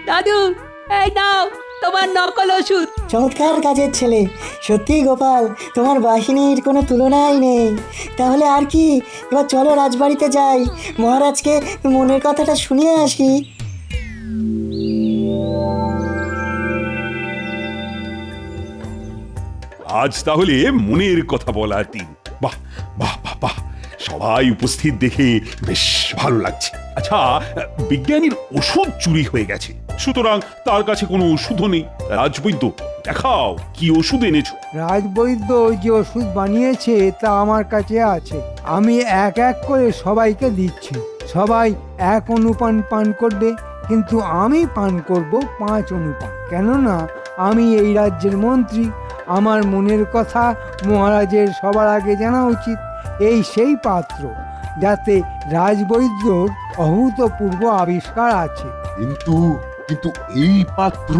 দাদু, এই নাও তোমার নকল ওষুধ। চমৎকার কাজের ছেলে। সত্যি গোপাল, তোমার বাহিনীর কোনো তুলনাই নেই। তাহলে আর কি, এবার চলো রাজবাড়িতে যাই, মহারাজকে মনের কথাটা শুনিয়ে আসি। আজ তাহলে মনের কথা বলার দিন। বাহ বাহ বাহ বাহ, সবাই উপস্থিত দেখে বেশ ভালো লাগছে। আচ্ছা, বিজ্ঞানীর ওষুধ চুরি হয়ে গেছে, সুতরাং তার কাছে কোনো ওষুধও নেই। রাজবৈদ্য, দেখাও কি ওষুধ এনেছো। রাজবৈদ্য যে ওষুধ বানিয়েছে তা আমার কাছে আছে। আমি এক এক করে সবাইকে দিচ্ছি। সবাই 1 অনুপান পান করবে, কিন্তু আমি পান করব 5 অনুপান। কেননা আমি এই রাজ্যের মন্ত্রী, আমার মনের কথা মহারাজের সবার আগে জানা উচিত। এই সেই পাত্র যাতে রাজবৈদ্যর অভূতপূর্ব আবিষ্কার আছে। কিন্তু কিন্তু এই পাত্র।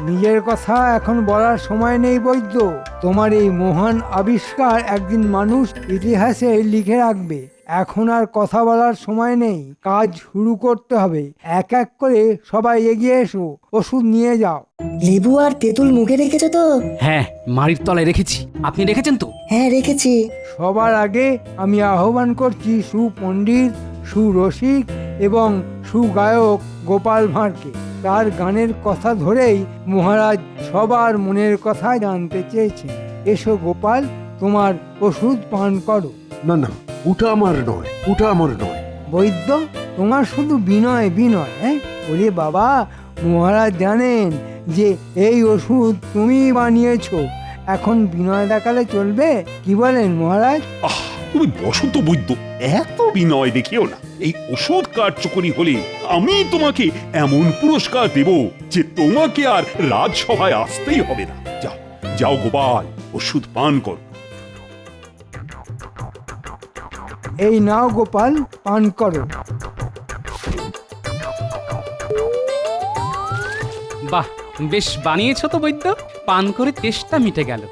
নিজের কথা এখন বলার সময় নেই বৈদ্য। তোমার এই মহান আবিষ্কার একদিন মানুষ ইতিহাসে লিখে রাখবে। এখন আর কথা বলার সময় নেই, কাজ শুরু করতে হবে। এক এক করে সবাই এগিয়ে এসো, ওষুধ নিয়ে যাও। লেবু আর তেঁতুল মুখে রেখেছো তো? হ্যাঁ, মাড়ির তলায় রেখেছি। আপনি রেখেছেন তো? হ্যাঁ রেখেছি। সবার আগে আমি আহ্বান করছি সুপণ্ডিত, সুরসিক এবং সুগায়ক গোপাল ভাঁড়কে। তার গানের কথা ধরেই মহারাজ সবার মনের কথা জানতে চেয়েছেন। এসো গোপাল, তোমার ওষুধ পান করো। না না, ওটা আমার নয়, ওটা আমার নয়। বৈদ্য, তোমার শুধু বিনয় বিনয়। হ্যাঁ, ওরে বাবা, মহারাজ জানেন যে এই ওষুধ তুমি বানিয়েছো। এখন বিনয় দেখালে চলবে? কি বলেন মহারাজ? তুমি বসো তো বৈদ্য, এত বিনয় দেখিও না। এই ওষুধ কার্যকরী হলে আমি তোমাকে এমন পুরস্কার দেব যে তোমাকে আর রাজসভায় আসতেই হবে না। যাও যাও গোপাল, ওষুধ পান করো। এই নাও গোপাল, পান করো। বাহ, বেশ বানিয়েছো তো বৈদ্য। পান করে তেষ্টা মিটে গেল।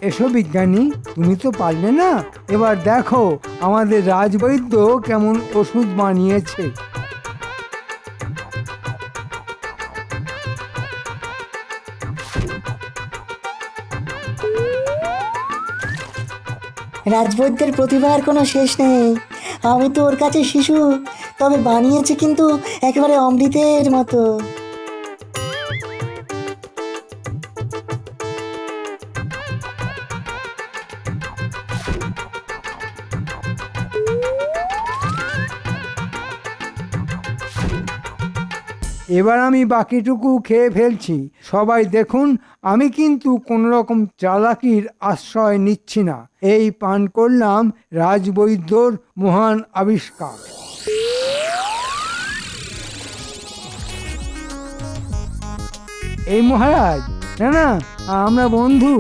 এসো বিজ্ঞানী, তুমি তো পারলে না, এবার দেখো আমাদের রাজবৈদ্য কেমন ওষুধ বানিয়েছে। রাজবৈদ্যের প্রতিভার কোনো শেষ নেই। আমি তো ওর কাছে শিশু, তবে বানিয়েছে কিন্তু একেবারে অমৃতের মতো। এবার আমি বাকিটুকু খেয়ে ফেলছি। সবাই দেখুন, আমি কিন্তু কোনো রকম চালাকির আশ্রয় নিচ্ছি না। এই পান করলাম রাজবৈদ্যর মহান আবিষ্কার। এই মহারাজ, না না, আমরা বন্ধু।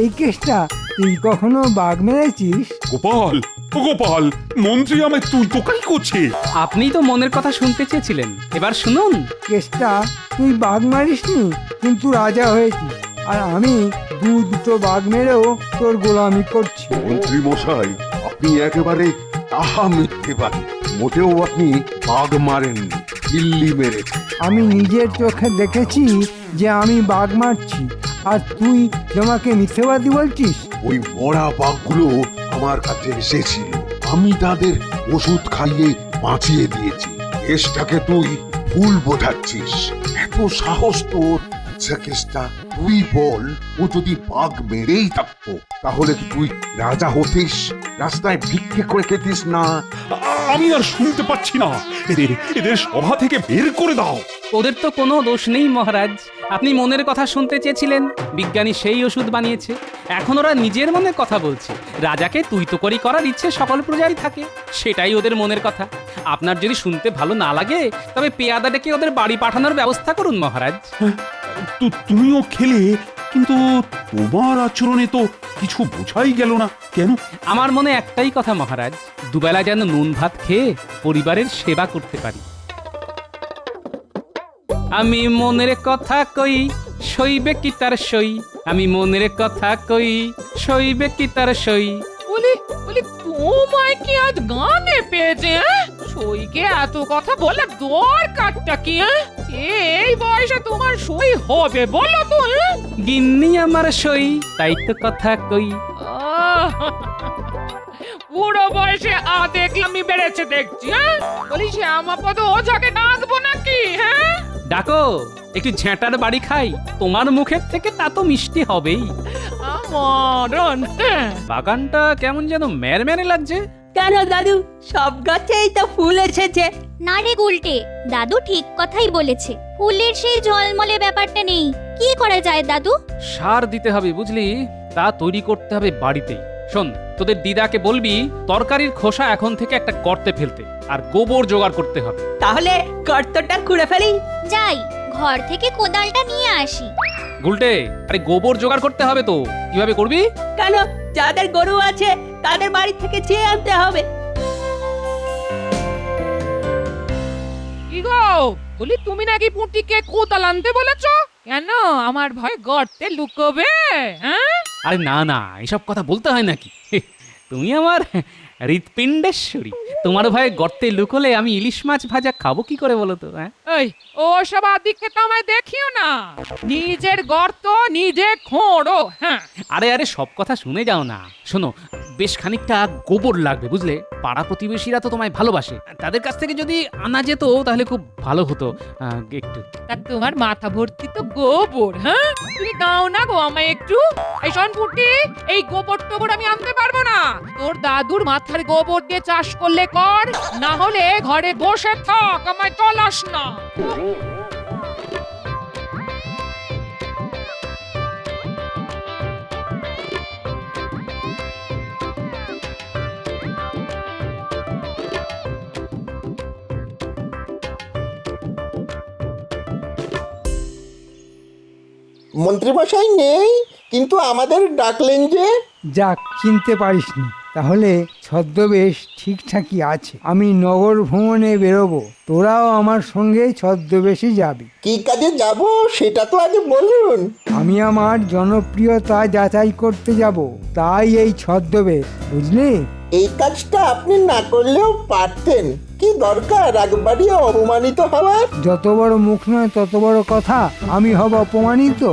এই কেসটা তুই কখনো বাঘ মেরেছিস? গোপাল, ও গোপাল, মন্ত্রী আমায় তুই তোকাই করছে। আপনিই তো মনের কথা শুনতে চেয়েছিলেন, এবার শুনুন। কেসটা তুই বাঘ মারিসনি, কিন্তু রাজা হয়েছিস। আর আমি দুটো বাঘ মেরেও তোর গোলামি করছি। মন্ত্রী মশাই, আপনি একেবারে তাহা মিথ্যেবাদী। মোটেও আপনি বাঘ মারেননি, দিল্লি মেরেছেন। আমি নিজের চোখে দেখেছি যে আমি বাঘ মারছি, আর তুই তোমাকে মিথ্যেবাদী বলছিস? ওই মরা বাঘগুলো আমার কাছে এসেছিল, আমি তাদের ওষুধ খাইয়ে বাঁচিয়ে দিয়েছি। কেসটাকে তুই ভুল বোঝাচ্ছিস। এত সাহস তোর? আচ্ছা কেসটা তুই বল, ও যদি বাঘ মেরেই থাকতো তাহলে কি তুই রাজা হতিস? রাস্তায় ভিক্ষে করে খেতিস না? আমি আর শুনতে পাচ্ছি না। এদের এদের সভা থেকে বের করে দাও। ওদের তো কোনো দোষ নেই মহারাজ। আপনি মনের কথা শুনতে চেয়েছিলেন, বিজ্ঞানী সেই ওষুধ বানিয়েছে। এখন ওরা নিজের মনের কথা বলছে। রাজাকে তুই তো করি করার ইচ্ছে সকল প্রজারই থাকে, সেটাই ওদের মনের কথা। আপনার যদি শুনতে ভালো না লাগে, তবে পেয়াদা ডেকে ওদের বাড়ি পাঠানোর ব্যবস্থা করুন মহারাজ। তুমিও খেলে, কিন্তু তোমার আচরণে তো কিছু বোঝাই গেল না। কেন? আমার মনে একটাই কথা মহারাজ, দুবেলা যেন নুন ভাত খেয়ে পরিবারের সেবা করতে পারি। আমি মনের কথা কই, সইবে কি তার সই। আমি মনের কথা কই, সইবে কি তার সই। বলি বলি, তোমায় কি আজ গানে পেয়েছে? সইকে এত কথা বলে দরকারটা কি? এই বয়সে তোমার সই হবে বলো তো? গিন্নি আমার সই, তাই তো কথা কই। বুড়ো বয়সে দেখলামই বেড়েছে দেখছি। বলি শ্যামাপদ ওঝাকে ডাকবো নাকি? হ্যাঁ, ডাকো, একটু ঝেঁটার বাড়ি খাই। তোমার মুখের থেকে তা তো মিষ্টি হবেই। মরণ। বাগানটা কেমন যেন মেরমেরে লাগছে। কেন দাদু, সব গাছেই তো ফুল এসেছে। না রে গুলটে, দাদু ঠিক কথাই বলেছে। ফুলের সেই ঝলমলে ব্যাপারটা নেই। কি করা যায় দাদু? সার দিতে হবে বুঝলি, তা তৈরি করতে হবে বাড়িতেই। শোন, তোদের দিদাকে বলবি তরকারির খোসা এখন থেকে একটা গর্তে ফেলতে, আর গোবর জোগাড় করতে হবে। তাহলে গর্তটা খুঁড়ে ফেলি। যাই, ঘর থেকে কোদালটা নিয়ে আসি। গুলটে, আরে গোবর জোগাড় করতে হবে তো, কিভাবে করবি? কেন, যাদের গরু আছে তাদের বাড়ি থেকে চেয়ে আনতে হবে। কি গো, বলি তুমি নাকি পুঁটিকে কোদাল আনতে বলেছো? কেন, আমার ভয় গর্তে লুকোবে? হ্যাঁ, আরে না না, এসব কথা বলতে হয় নাকি? তুমি আমার হৃৎপিণ্ডেশ্বরী। তোমার ভয়ে গর্তে লুকোলে আমি ইলিশ মাছ ভাজা খাবো কি করে বলো তো? হ্যাঁ, এই ওসব আদিকে তো আমায় দেখিও না, নিজের গর্ত নিজে খোঁড়ো। হ্যাঁ, আরে আরে সব কথা শুনে যাও না। শোনো, বেশ খানিকটা গোবর লাগবে বুঝলে। পাড়া প্রতিবেশীরা তো তোমায় ভালোবাসে, তাদের কাছ থেকে যদি আনা যেত তাহলে খুব ভালো হতো। একটু তা তোমার মাথা ভর্তি তো গোবর। হ্যাঁ, তুমি দাও না গো আমায় একটু। এই শোন পুটি, এই গোবর টোবর আমি আনতে পারবো না। তোর দাদুর মাথার গোবর দিয়ে চাষ করলে কর, না হলে ঘরে বসে থাক, আমায় তলাস না। মন্ত্রীমশাই নেই, কিন্তু আমাদের ডাকলেন যে। যাক, চিনতে পারিসনি, তাহলে ছদ্মবেশ ঠিকঠাকই আছে। আমি নগর ভ্রমণে বেরোবো, তোরাও আমার সঙ্গে ছদ্মবেশে যাবি। কি কাজে যাব সেটা তো আগে বলুন। আমি আমার জনপ্রিয়তা যাচাই করতে যাব, তাই এই ছদ্মবেশ, বুঝলি? এই কাজটা আপনি না করলেও পারতেন, কি দরকার রাগবাড়ি অপমানিত হওয়ার? যত বড় মুখ নয় তত বড় কথা। আমি হব অপমানিত?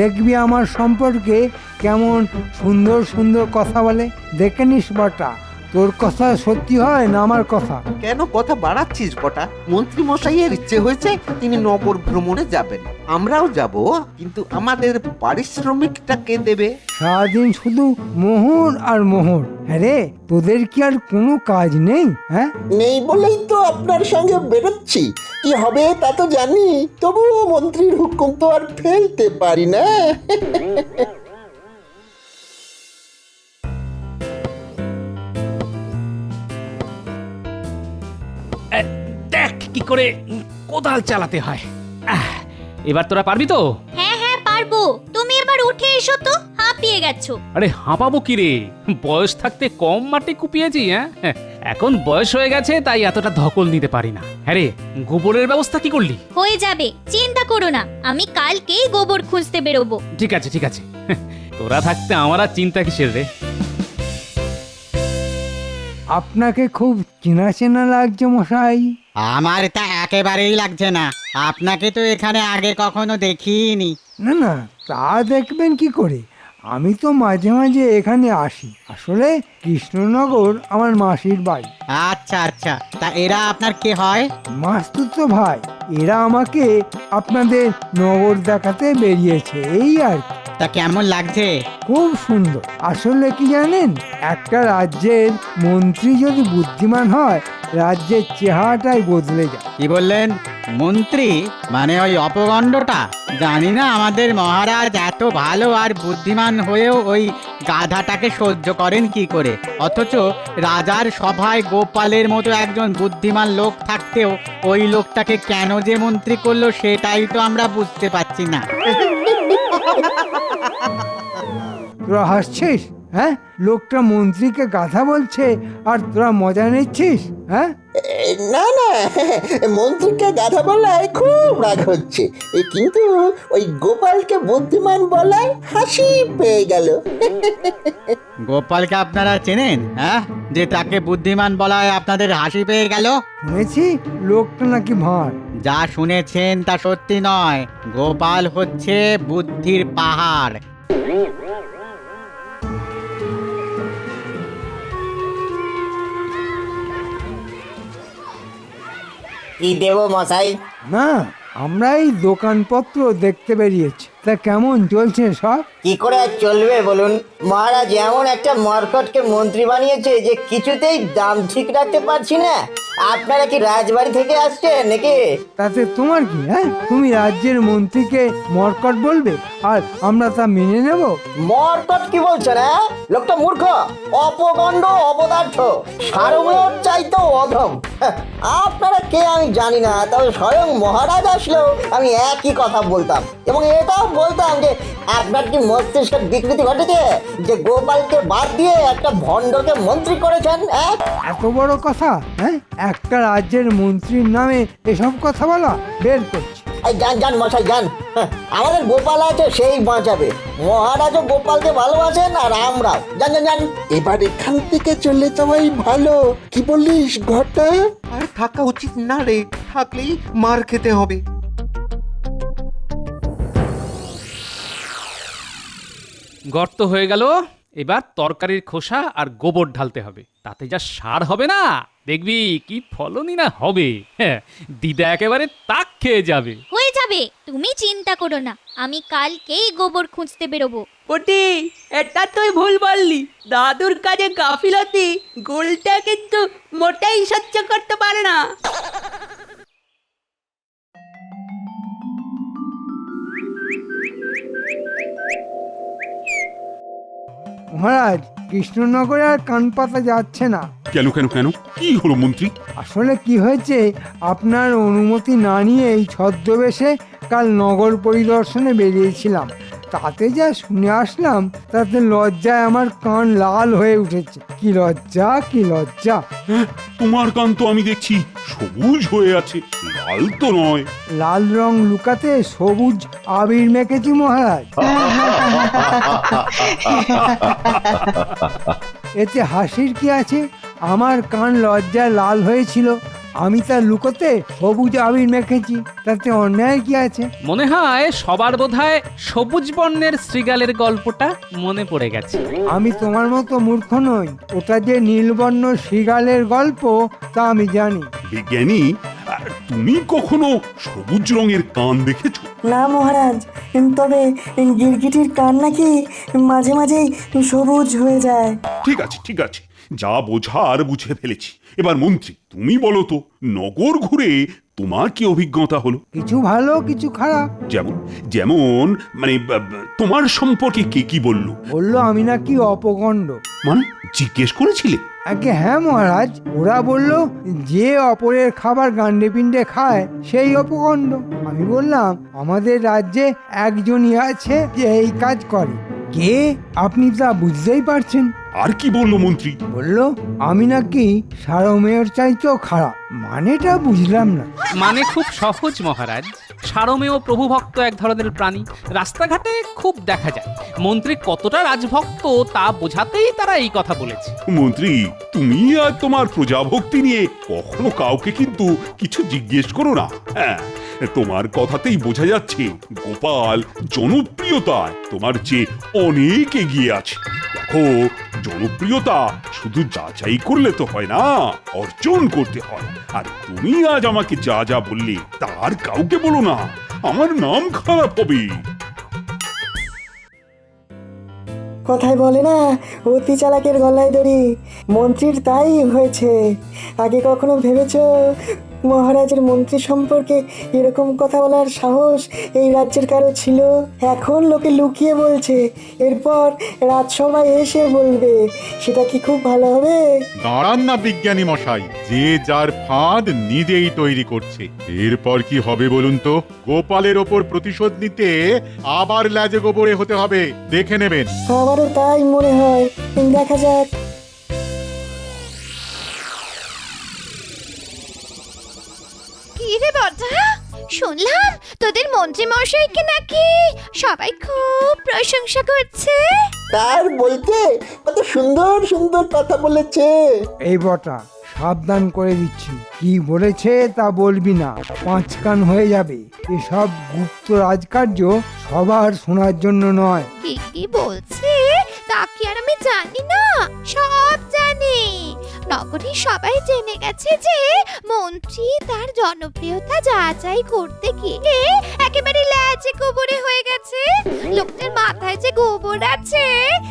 দেখবি আমার সম্পর্কে কেমন সুন্দর সুন্দর কথা বলে, দেখে নিস বটা। তোর কথা সত্যি হয় না আমার কথা? কেন কথা বাড়াচ্ছিস বটা? মন্ত্রী মশাইয়ের ইচ্ছে হয়েছে তিনি নগর ভ্রমণে যাবেন, আমরাও যাব, কিন্তু আমাদের পারিশ্রমিকটা কে দেবে? সারাদিন শুধু মোহর আর মোহর। হ্যাঁ রে, তোদের কি আর কোনো কাজ নেই? হ্যাঁ, নেই বলেই তো আপনার সঙ্গে বেরোচ্ছি। কি হবে তা তো জানি, তবুও মন্ত্রীর হুকুম তো আর ফেলতে পারি না। দেখ কি করে কোদাল চালাতে হয়। এবার তোরা পারবি তো? হ্যাঁ হ্যাঁ পারবো, তুমি এবার উঠে এসো তো, হাঁপিয়ে গেছো। আরে হাঁপাবো কি রে, বয়স থাকতে কম মাটি কুপিয়েছি। হ্যাঁ, এখন বয়স হয়ে গেছে তাই এতটা ধকল নিতে পারি না। হ্যাঁ রে, গোবরের ব্যবস্থা কি করলি? হয়ে যাবে, চিন্তা করো না, আমি কালকেই গোবর খুঁজতে বেরোবো। ঠিক আছে ঠিক আছে, তোরা থাকতে আমার আর চিন্তা কিসের রে। আপনাকে খুব চেনা চেনা লাগছে মশাই। আমার তা একেবারেই লাগছে না, আপনাকে তো এখানে আগে কখনো দেখিনি। না না, তা দেখবেন কি করে, আমি তো মাঝে মাঝে এখানে আসি। আসলে কৃষ্ণনগর আমার মাসির বাড়ি। আচ্ছা আচ্ছা, তা এরা আপনার কে হয়? মাস্তুতো ভাই। এরা আমাকে আপনাদের নগর দেখাতে বেরিয়েছে, এই আর কি। তা কেমন লাগছে? খুব সুন্দর। আসলে কি জানেন, একটা রাজ্যের মন্ত্রী যদি বুদ্ধিমান হয়, রাজ্যের চেহারাটাই বদলে যায়। কি বললেন? মন্ত্রী মানে ওই অপগণ্ডটা? জানি না আমাদের মহারাজ এত ভালো আর বুদ্ধিমান হয়েও ওই গাধাটাকে সহ্য করেন কি করে। অথচ রাজার সভায় গোপালের মতো একজন বুদ্ধিমান লোক থাকতেও ওই লোকটাকে কেন যে মন্ত্রী করলো সেটাই তো আমরা বুঝতে পারছি না। তোরা হাসছিস? হ্যাঁ, লোকটা মন্ত্রীকে গাধা বলছে আর তোরা মজা নিচ্ছিস? হ্যাঁ, না না, মন্ত্রীকে গাধা বলায় খুব রাগ হচ্ছে, কিন্তু ওই গোপালকে বুদ্ধিমান বলায় হাসি পেয়ে গেল। গোপালকে আপনারা চেনেন? হ্যাঁ, যে তাকে বুদ্ধিমান বলায় আপনাদের হাসি পেয়ে গেল? শুনেছি লোকটা নাকি ভাঁড়। যা শুনেছেন তা সত্যি নয়, গোপাল হচ্ছে বুদ্ধির পাহাড়। কি দেব মশাই? না, আমরা এই দোকানপত্র দেখতে বেরিয়েছি। তা কেমন চলছে সব? কি করে আর চলবে বলুন, মহারাজ এমন একটা মরকটকে মন্ত্রী বানিয়েছে যে কিছুতেই দাম ঠিক রাখতে পারছি না। আপনারা কি রাজবাড়ি থেকে আসছেন নাকি? তাতে তোমার কি? হ্যাঁ, তুমি রাজ্যের মন্ত্রীকে মরকট বলবে আর আমরা তা মেনে নেব? মরকট কি বলছেন? হ্যাঁ, লোকটা মূর্খ, অপগণ্ড, অপদার্থ, সারমেয়র চাইতেও অধম। আপনারা কে আমি জানি না, তবে স্বয়ং মহারাজ আসলেও আমি একই কথা বলতাম, এবং এটাও বলতাম যে আপনার কি মস্তিষ্কের বিকৃতি ঘটেছে যে গোপালকে বাদ দিয়ে একটা ভণ্ডকে মন্ত্রী করেছেন? এত বড় কথা? হ্যাঁ, একটা রাজ্যের মন্ত্রীর নামে এসব কথা বলা? বের করছি। এই যান যান মশাই যান, হ্যাঁ, আমাদের গোপাল আছে সেই বাঁচাবে। মহারাজও গোপালকে ভালোবাসেন আর আমরাও। যান যান যান। এবার এখান থেকে চলে যাওয়াই ভালো, কি বলিস ঘটা? আর থাকা উচিত না রে, থাকলেই মার খেতে হবে। গর্ত হয়ে গেল, এবার তরকারির খোসা আর গোবর ঢালতে হবে, তাতে যা সার হবে না, দেখবি কি ফলনই না হবে। হ্যাঁ, দিদা একেবারে তাক খেয়ে যাবে। হয়ে যাবে, তুমি চিন্তা করো না, আমি কালকেই গোবর খুঁজতে বেরোবো। ওটি, এটা তুই ভুল বললি। দাদুর কাজে গাফিলতি গোলটা কিন্তু মোটেই সহ্য করতে পারে না। মহারাজ, কৃষ্ণনগরে আর কান পাতা যাচ্ছে না। কেন কেন কেন, কি হলো মন্ত্রী? আসলে কি হয়েছে, আপনার অনুমতি না নিয়ে এই ছদ্মবেশে কাল নগর পরিদর্শনে বেরিয়েছিলাম। তাতে যা শুনে আসলাম, তাতে লজ্জায় আমার কান লাল হয়ে উঠেছে। কি লজ্জা, কি লজ্জা! হ্যাঁ, তোমার কান তো আমি দেখছি সবুজ হয়ে আছে, লাল তো নয়। লাল রং লুকাতে সবুজ আবির মেখেছি মহারাজ। এতে হাসির কি আছে? আমার কান লজ্জায় লাল হয়েছিল, আমি তা লুকোতে সবুজ আবির মেখেছি, তাতে অন্যায় কি আছে? মনে হয় সবার বোধহয় সবুজ বর্ণের শ্রীগালের গল্পটা মনে পড়ে গেছে। আমি তোমার মতো মূর্খ নই, ওটা যে নীলবর্ণ শৃগালের গল্প তা আমি জানি। বিজ্ঞানী, তুমি কখনো সবুজ রঙের কান দেখেছো? না মহারাজ, তবে গিরগিটির কান নাকি মাঝে মাঝেই সবুজ হয়ে যায়। ঠিক আছে ঠিক আছে, যা বোঝার বুঝে ফেলেছি। এবার মন্ত্রী, তুমি বলো তো, নগর ঘুরে তোমার কি অভিজ্ঞতা হলো? কিছু ভালো, কিছু খারাপ। যেমন যেমন মানে তোমার সম্পর্কে কে কি বললো? বললো আমি নাকি অপগণ্ড। মানে জিজ্ঞেস করেছিলে? আগে হ্যাঁ মহারাজ, ওরা বলল যে অপরের খাবার গান্ডে পিণ্ডে খায় সেই অপগণ্ড। আমি বললাম আমাদের রাজ্যে একজনই আছে যে এই কাজ করে। কে, আপনি তা বুঝতেই পারছেন। আর কি বললো মন্ত্রী? বলল আমি নাকি সারমেয়র চাইতেও খারাপ। মানেটা বুঝলাম না। মানে খুব সহজ মহারাজ, সারমেয় প্রভুভক্ত এক ধরনের প্রাণী, রাস্তাঘাটে খুব দেখা যায়। মন্ত্রী কতটা রাজভক্ত তা বোঝাতেই তারা এই কথা বলেছে। মন্ত্রী, তুমি আর তোমার প্রজাভক্তি নিয়ে কখনো কাউকে কিন্তু কিছু জিজ্ঞেস করো না। হ্যাঁ, তোমার কথাতেই বোঝা যাচ্ছে গোপাল জনপ্রিয়তায় তোমার চেয়ে অনেক এগিয়ে আছে। দেখো, জনপ্রিয়তা শুধু যাচাই করলে তো হয় না, অর্জন করতে হয়। আর তুমি আজ আমাকে যা যা বললে তার কাউকে বলো না, আমার নাম খারাপ হবে। কথায় বলে না, অতি চালাকের গলায় দড়ি। মন্ত্রীর তাই হয়েছে। আগে কখনো ভেবেছো মহারাজের মন্ত্রী সম্পর্কে এরকম কথা বলার সাহস এই রাজ্যের কারো ছিল? এখন লোকে লুকিয়ে বলছে, এরপর রাজসভায় এসে বলবে। সেটা কি খুব ভালো হবে? দাঁড়ান না বিজ্ঞানী মশাই, যে যার ফাঁদ নিজেই তৈরি করছে। এরপর কি হবে বলুন তো? গোপালের ওপর প্রতিশোধ নিতে আবার লাজে গোবরে হতে হবে, দেখে নেবেন। আমারও তাই মনে হয়, দেখা যাক। কি রে বড়া, শুনলাম তোদের মন্ত্রী মশাইকে নাকি সবাই খুব প্রশংসা করছে। তার বলতে কত সুন্দর সুন্দর কথা বলেছে। এই বটা, সাবধান করে দিচ্ছি, কি বলেছে তা বলবি না, 5 কান হয়ে যাবে। এসব গুপ্ত রাজকার্য সবার শোনার জন্য নয়। কি কি বলছে তা কি আর আমি জানি না? সব জানি। নগরী সবাই জেনে গেছে যে মন্ত্রী তার জনপ্রিয়তা যাচাই করতে গিয়ে একেবারে লাজে গোবরে হয়ে গেছে। লোকদের মাথায় যে গোবর আছে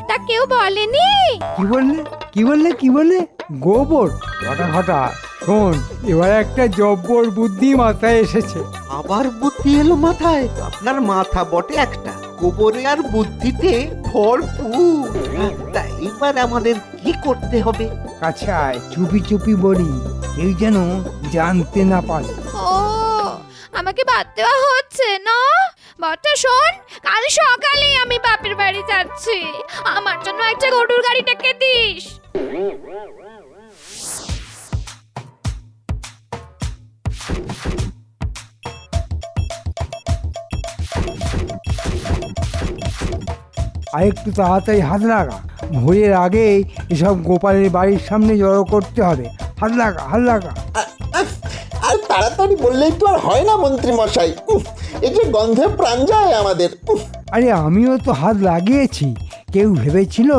তা কেউ বলেনি। কি বললে, কি বললে, কি বললে? গোবর? ঘটা ঘটা, শোন, এবার একটা জব্বর বুদ্ধি মাথায় এসেছে। আবার বুদ্ধি এলো মাথায়? আপনার মাথা বটে একটা, গোবরে আর বুদ্ধিতে ভরপুর। তা এবার আমাদের কি করতে হবে? কাছে আয়, চুপি চুপি বলি, কেউ যেন জানতে না পারে। ও, আমাকে বাদ দেওয়া হচ্ছে না? বটা শোন, কাল সকালে আমি বাপের বাড়ি যাচ্ছি, আমার জন্য একটা গরুর গাড়ি ডেকে দিস। আর একটু তাড়াতাড়ি হাত লাগা, ভোরের আগেই এসব গোপালের বাড়ির সামনে জড়ো করতে হবে। হাত লাগা, হাত লাগা। আর তাড়াতাড়ি বললেই তো আর হয় না মন্ত্রী মশাই, এই যে গন্ধে প্রাণ যায় আমাদের। আরে আমিও তো হাত লাগিয়েছি। কেউ ভেবেছিল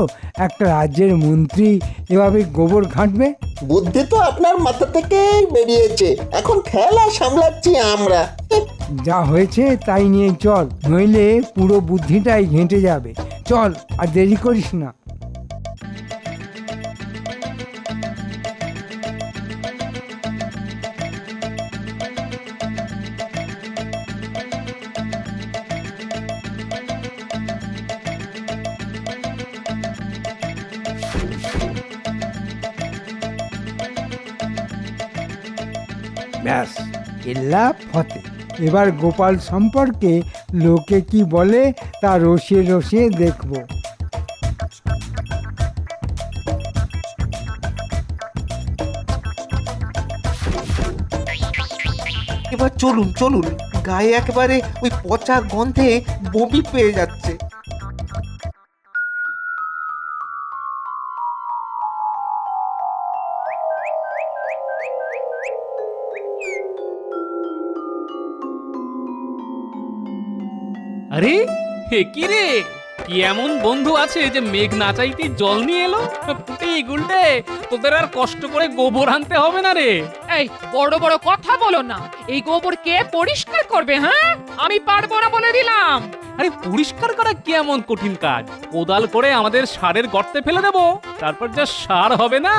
একটা রাজ্যের মন্ত্রী এভাবে গোবর ঘাঁটবে? বুদ্ধি তো আপনার মাথা থেকেই বেরিয়েছে, এখন খেলা সামলাচ্ছি আমরা। যা হয়েছে তাই নিয়ে চল, নইলে পুরো বুদ্ধিটাই ঘেঁটে যাবে। চল, আর দেরি করিস না। ব্যাস, কেল্লা ফতে। এবার গোপাল সম্পর্কে লোকে কি বলে তা রসিয়ে রসিয়ে দেখব। এবার চলুন চলুন, গায়ে একেবারে ওই পচা গন্ধে বমি পেয়ে যাচ্ছে। আরে হে কি রে, কি এমন বন্ধু আছে যে মেঘ না চাইতে জল নিয়ে এলো? পুটি গুলটে, তোদের আর কষ্ট করে গোবর আনতে হবে না রে। এই বড় বড় কথা বলো না, এই গোবর কে পরিষ্কার করবে? হ্যাঁ, আমি পারবো না বলে দিলাম। আরে পরিষ্কার করা কি এমন কঠিন কাজ? কোদাল করে আমাদের সারের গর্তে ফেলে দেবো, তারপর যা সার হবে না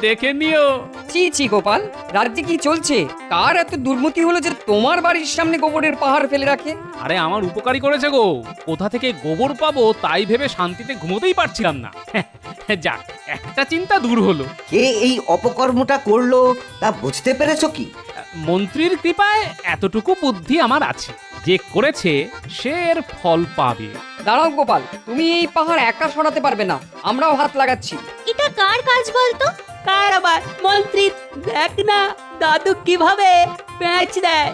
দেখে নিও। চি চি গোপাল, রাজ্যে কি চলছে? কার এত দুর্মতি হলো যে তোমার বাড়ির সামনে গোবরের পাহাড় ফেলে রাখে? আরে আমার উপকারী করেছে গো, কোথা থেকে গোবর পাবো তাই ভেবে শান্তিতে ঘুমোতেই পারছিলাম না। যাক, একটা চিন্তা দূর হলো। কে এই অপকর্মটা করলো তা বুঝতে পেরেছো কি? মন্ত্রীর কৃপায় এতটুকু বুদ্ধি আমার আছে, যে করেছে সে এর ফল পাবে। দাঁড়াও গোপাল, তুমি এই পাহাড় একা সরাতে পারবে না, আমরাও হাত লাগাচ্ছি। এটা কার কাজ বলতো? কার আবার? মন্ত্রী, দেখ না দাদু কিভাবে প্যাঁচ দেয়।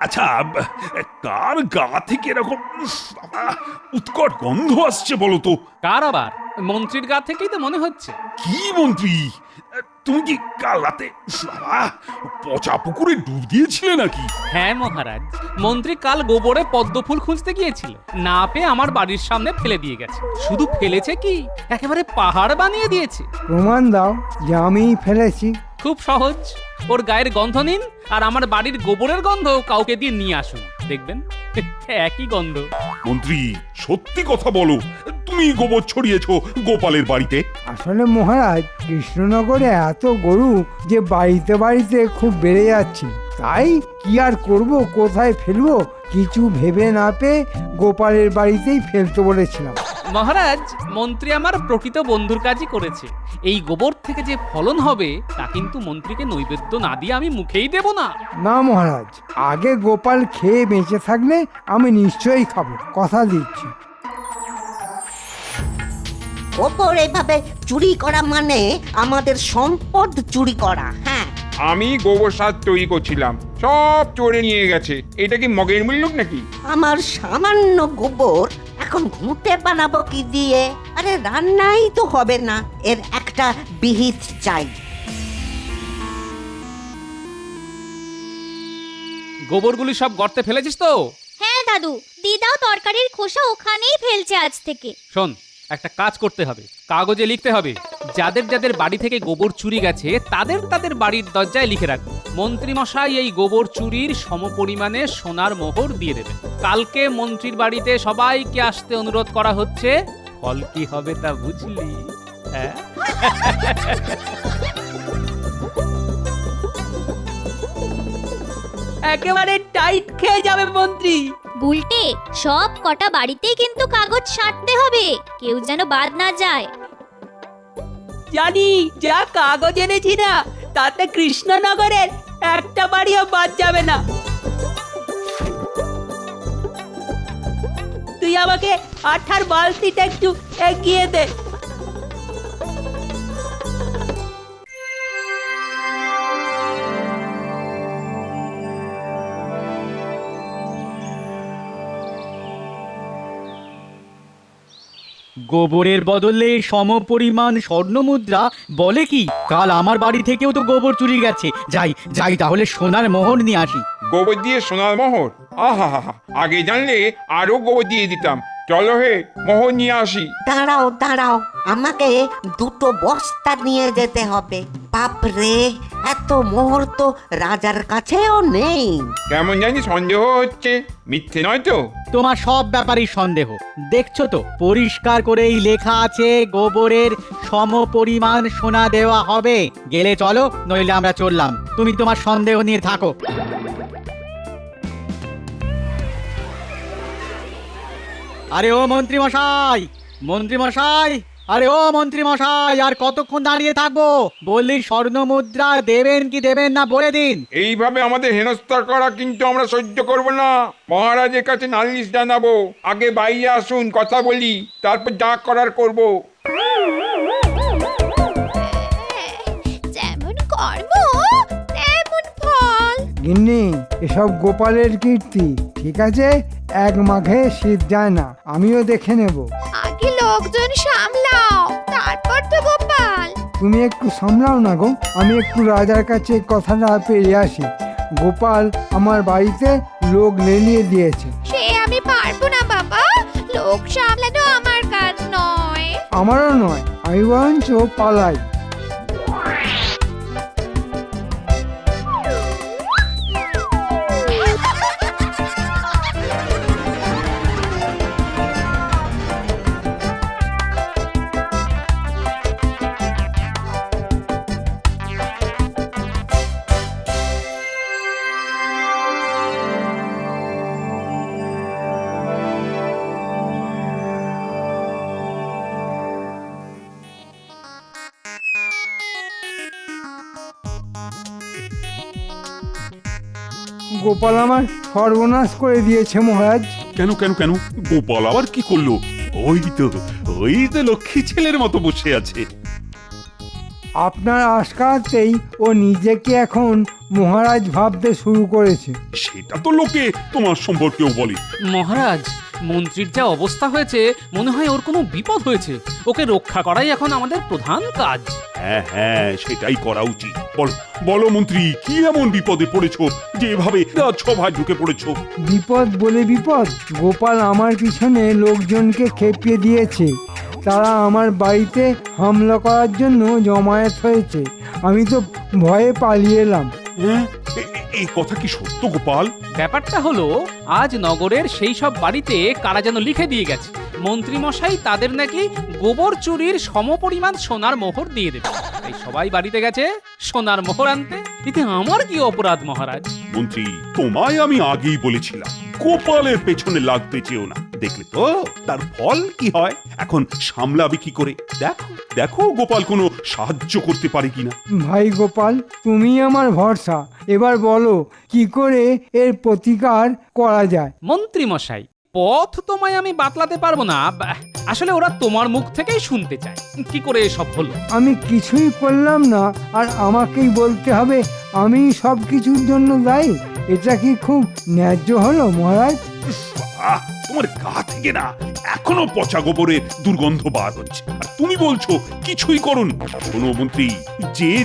আচ্ছা, কার গা থেকে এরকম উৎকট গন্ধ আসছে বলো তো? কার আবার? মন্ত্রীর গা থেকেই তো মনে হচ্ছে। কি মন্ত্রী, তুমি কি কাল রাতে পচা পুকুরে ডুব দিয়েছিলে নাকি? হ্যাঁ মহারাজ, মন্ত্রী কাল গোবরে পদ্ম ফুল খুঁজতে গিয়েছিল, না পেয়ে আমার বাড়ির সামনে ফেলে দিয়ে গেছে। শুধু ফেলেছে কি, একেবারে পাহাড় বানিয়ে দিয়েছে। প্রমাণ দাও যে আমিই ফেলেছি। খুব সহজ, ওর গায়ের গন্ধ নিন আর আমার বাড়ির গোবরের গন্ধ কাউকে দিয়ে নিয়ে আসুন, দেখবেন একই গন্ধ। মন্ত্রী, সত্যি কথা বলো, তুমি গোবর ছড়িয়েছো গোপালের বাড়িতে? আসলে মহারাজ, কৃষ্ণনগরে এত গরু যে বাড়িতে বাড়িতে খুব বেড়ে যাচ্ছে, তাই কি আর করব, কোথায় ফেলবো কিছু ভেবে না পেয়ে গোপালের বাড়িতেই ফেলতে বলেছিলাম। মহারাজ, মন্ত্রী আমার প্রকৃত বন্ধুর কাজই করেছে। এই গোবর থেকে যে ফলন হবে তা কিন্তু মন্ত্রীকে নৈবেদ্য না দিয়ে আমি মুখেই দেব না। না মহারাজ, আগে গোপাল খেয়ে বেঁচে থাকলে আমি নিশ্চয়ই খাবো, কথা দিচ্ছি। গোবর এভাবে চুরি করা মানে আমাদের সম্পদ চুরি করা। হ্যাঁ, আমি গোবর সার তৈরি করছিলাম, সব চোরে নিয়ে গেছে। এটা কি মগের মুল্লুক নাকি? আমার সামান্য গোবর এখন ঘুঁটে বানাবো কি দিয়ে? আরে রান্নাই তো হবে না, এর একটা বিহিত চাই। গোবরগুলি সব গর্তে ফেলেছিস তো? হ্যাঁ দাদু, দিদাও তরকারির খোসা ওখানেই ফেলছে আজ থেকে। শোন, একটা কাজ করতে হবে, কাগজে লিখতে হবে যাদের যাদের বাড়ি থেকে গোবর চুরি গেছে তাদের তাদের বাড়ির দরজায় লিখে রাখবে। মন্ত্রী মশাই এই গোবর চুরির সমপরিমাণে সোনার মোহর দিয়ে দেবে। কালকে মন্ত্রীর বাড়িতে সবাইকে আসতে অনুরোধ করা হচ্ছে। ফল কি হবে তা বুঝলি? হ্যাঁ, একেবারে টাইট খেয়ে যাবে মন্ত্রী। গুলটে, সব কটা বাড়িতেই কিন্তু কাগজ ছাঁটতে হবে, কেউ যেন বাদ না যায়। জানি, যা কাগজ এনেছি না তাতে কৃষ্ণনগরের একটা বাড়িও বাদ যাবে না। আমাকে আঠার বালতিটা একটু এগিয়ে দে। গোবরের বদলে সমপরিমাণ স্বর্ণমুদ্রা বলে কি? কাল আমার বাড়ি থেকেও তো গোবর চুরি গেছে। যাই যাই তাহলে সোনার মোহর নিয়ে আসি। গোবর দিয়ে সোনার মোহর? আহা, আগে জানলে আরো গোবর দিয়ে দিতাম। চলো হে, মোহর নিয়ে আসি। দাঁড়াও দাঁড়াও, আমাকে 2টো বস্তা নিয়ে যেতে হবে। বাপরে, এত মোহর তো রাজার কাছেও নেই। কেমন জানি সন্দেহ হচ্ছে, মিথ্যে নয় তো? তোমার সব ব্যাপারই সন্দেহ। দেখছো তো পরিষ্কার করেই লেখা আছে গোবরের সমপরিমাণ সোনা দেওয়া হবে। গেলে চলো, নইলে আমরা চললাম। তুমি তোমার সন্দেহ নিয়ে থাকো। আরে ও মন্ত্রী মশাই, মন্ত্রী মশাই, আরে ও মন্ত্রী মশাই, আর কতক্ষণ দাঁড়িয়ে থাকবো? বললি স্বর্ণ মুদ্রা দেবেন কি দেবেন না বলে দিন। এইভাবে আমাদের হেনস্থা করা কিন্তু আমরা সহ্য করব না। মহারাজের কাছে নালিশ জানাবো। আগে বাইরে আসুন, কথা বলি, তারপর যা করার করব। যেমন কর্ম তেমন ফল। গিন্নি, এসব গোপালের কীর্তি। ঠিক আছে, এক মাঘে শীত যায় না, আমিও দেখে নেব। আগে লোকজন সামলাও, তারপর তো গোপাল। তুমি একটু সামলাও না গো, আমি একটু রাজার কাছে কথাটা পেরে আসি। গোপাল আমার বাড়িতে লোক লেলিয়ে দিয়েছে। সে আমি পারবো না বাবা, লোক সামলানো আমার কাজ নয়। আমারও নয়, আমি বরঞ্চ পালাই। গোপাল আমার সর্বনাশ করে দিয়েছে মহারাজ। কেন কেন কেন? গোপাল আবার কি করলো? ওই তো লক্ষ্মী ছেলের মতো বসে আছে। আপনার আশকারাতেই ও নিজেকে এখন মহারাজ ভাবতে শুরু করেছে। সেটা তো লোকে তোমার সম্পর্কেও বলে। মহারাজ, মন্ত্রীর যা অবস্থা হয়েছে, মনে হয় ওর কোনো বিপদ হয়েছে। ওকে রক্ষা করাই এখন আমাদের প্রধান কাজ। হ্যাঁ হ্যাঁ, সেটাই করা উচিত। বলো বলো মন্ত্রী, কি এমন বিপদে পড়েছো যে এভাবে রাজসভায় ঢুকে পড়েছো? বিপদ বলে বিপদ, গোপাল আমার পিছনে লোকজনকে খেপিয়ে দিয়েছে। তারা আমার বাড়িতে হামলা করার জন্য জমায়েত হয়েছে। আমি তো ভয়ে পালিয়ে এলাম। হ্যাঁ, এই কথা কি সত্য গোপাল? ব্যাপারটা হলো, আজ নগরের সেই সব বাড়িতে কারা যেন লিখে দিয়ে গেছে মন্ত্রী মশাই তাদের নাকি গোবর চুরির সমপরিমাণ সোনার মোহর দিয়ে দেবে। তাই সবাই বাড়িতে গেছে সোনার মোহর আনতে। এতে আমার কি অপরাধ মহারাজ? মন্ত্রী, তোমায় আমি আগেই বলেছিলাম গোপালের পেছনে লাগতে চেও না। দেখলে তো তার ফল কি হয়। এখন সামলাবে কি করে? দেখো দেখো গোপাল কোনো সাহায্য করতে পারে কিনা। ভাই গোপাল, তুমি আমার ভরসা। এবার বলো কি করে এর প্রতিকার করা যায়। মন্ত্রী মশাই, পথ তোমায় আমি বাতলাতে পারবো না। আসলে ওরা তোমার মুখ থেকেই শুনতে চায় কি করে এসব হলো। আমি কিছুই করলাম না, আর আমাকেই বলতে হবে আমি সব কিছুর জন্য দায়ী। এটা কি খুব ন্যায্য হলো মহারাজ? তোমার গা থেকে না এখনো পচা গোবরের দুর্গন্ধ বার হচ্ছে, আর তুমি বলছো কিছুই করুন। শোনো মন্ত্রী,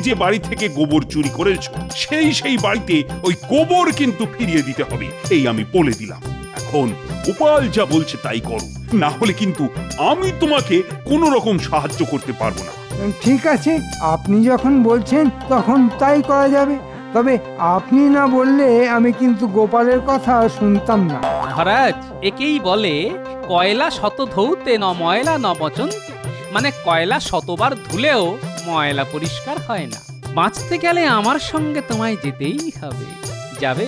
যে বাড়ি থেকে গোবর চুরি করেছো সেই বাড়িতে ওই গোবর কিন্তু ফিরিয়ে দিতে হবে, এই আমি বলে দিলাম। এখন গোপাল যা বলছে তাই করো, না হলে কিন্তু আমি তোমাকে কোনো রকম সাহায্য করতে পারবো না। ঠিক আছে, আপনি যখন বলছেন তখন তাই করা যাবে। তবে আপনি না বললে আমি কিন্তু গোপালের কথা শুনতাম না। মহারাজ, একেই বলে কয়লা শত ধৌতে ন ময়লা ন পচন। মানে কয়লা শতবার ধুলেও ময়লা পরিষ্কার হয় না। বাঁচতে গেলে আমার সঙ্গে তোমায় যেতেই হবে। যাবে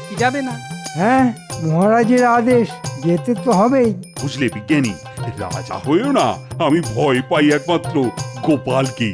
কি যাবে না? হ্যাঁ, মহারাজের আদেশ, যেতে তো হবেই। বুঝলে বিজ্ঞানী, রাজা হয়েও না আমি ভয় পাই একমাত্র গোপালকে।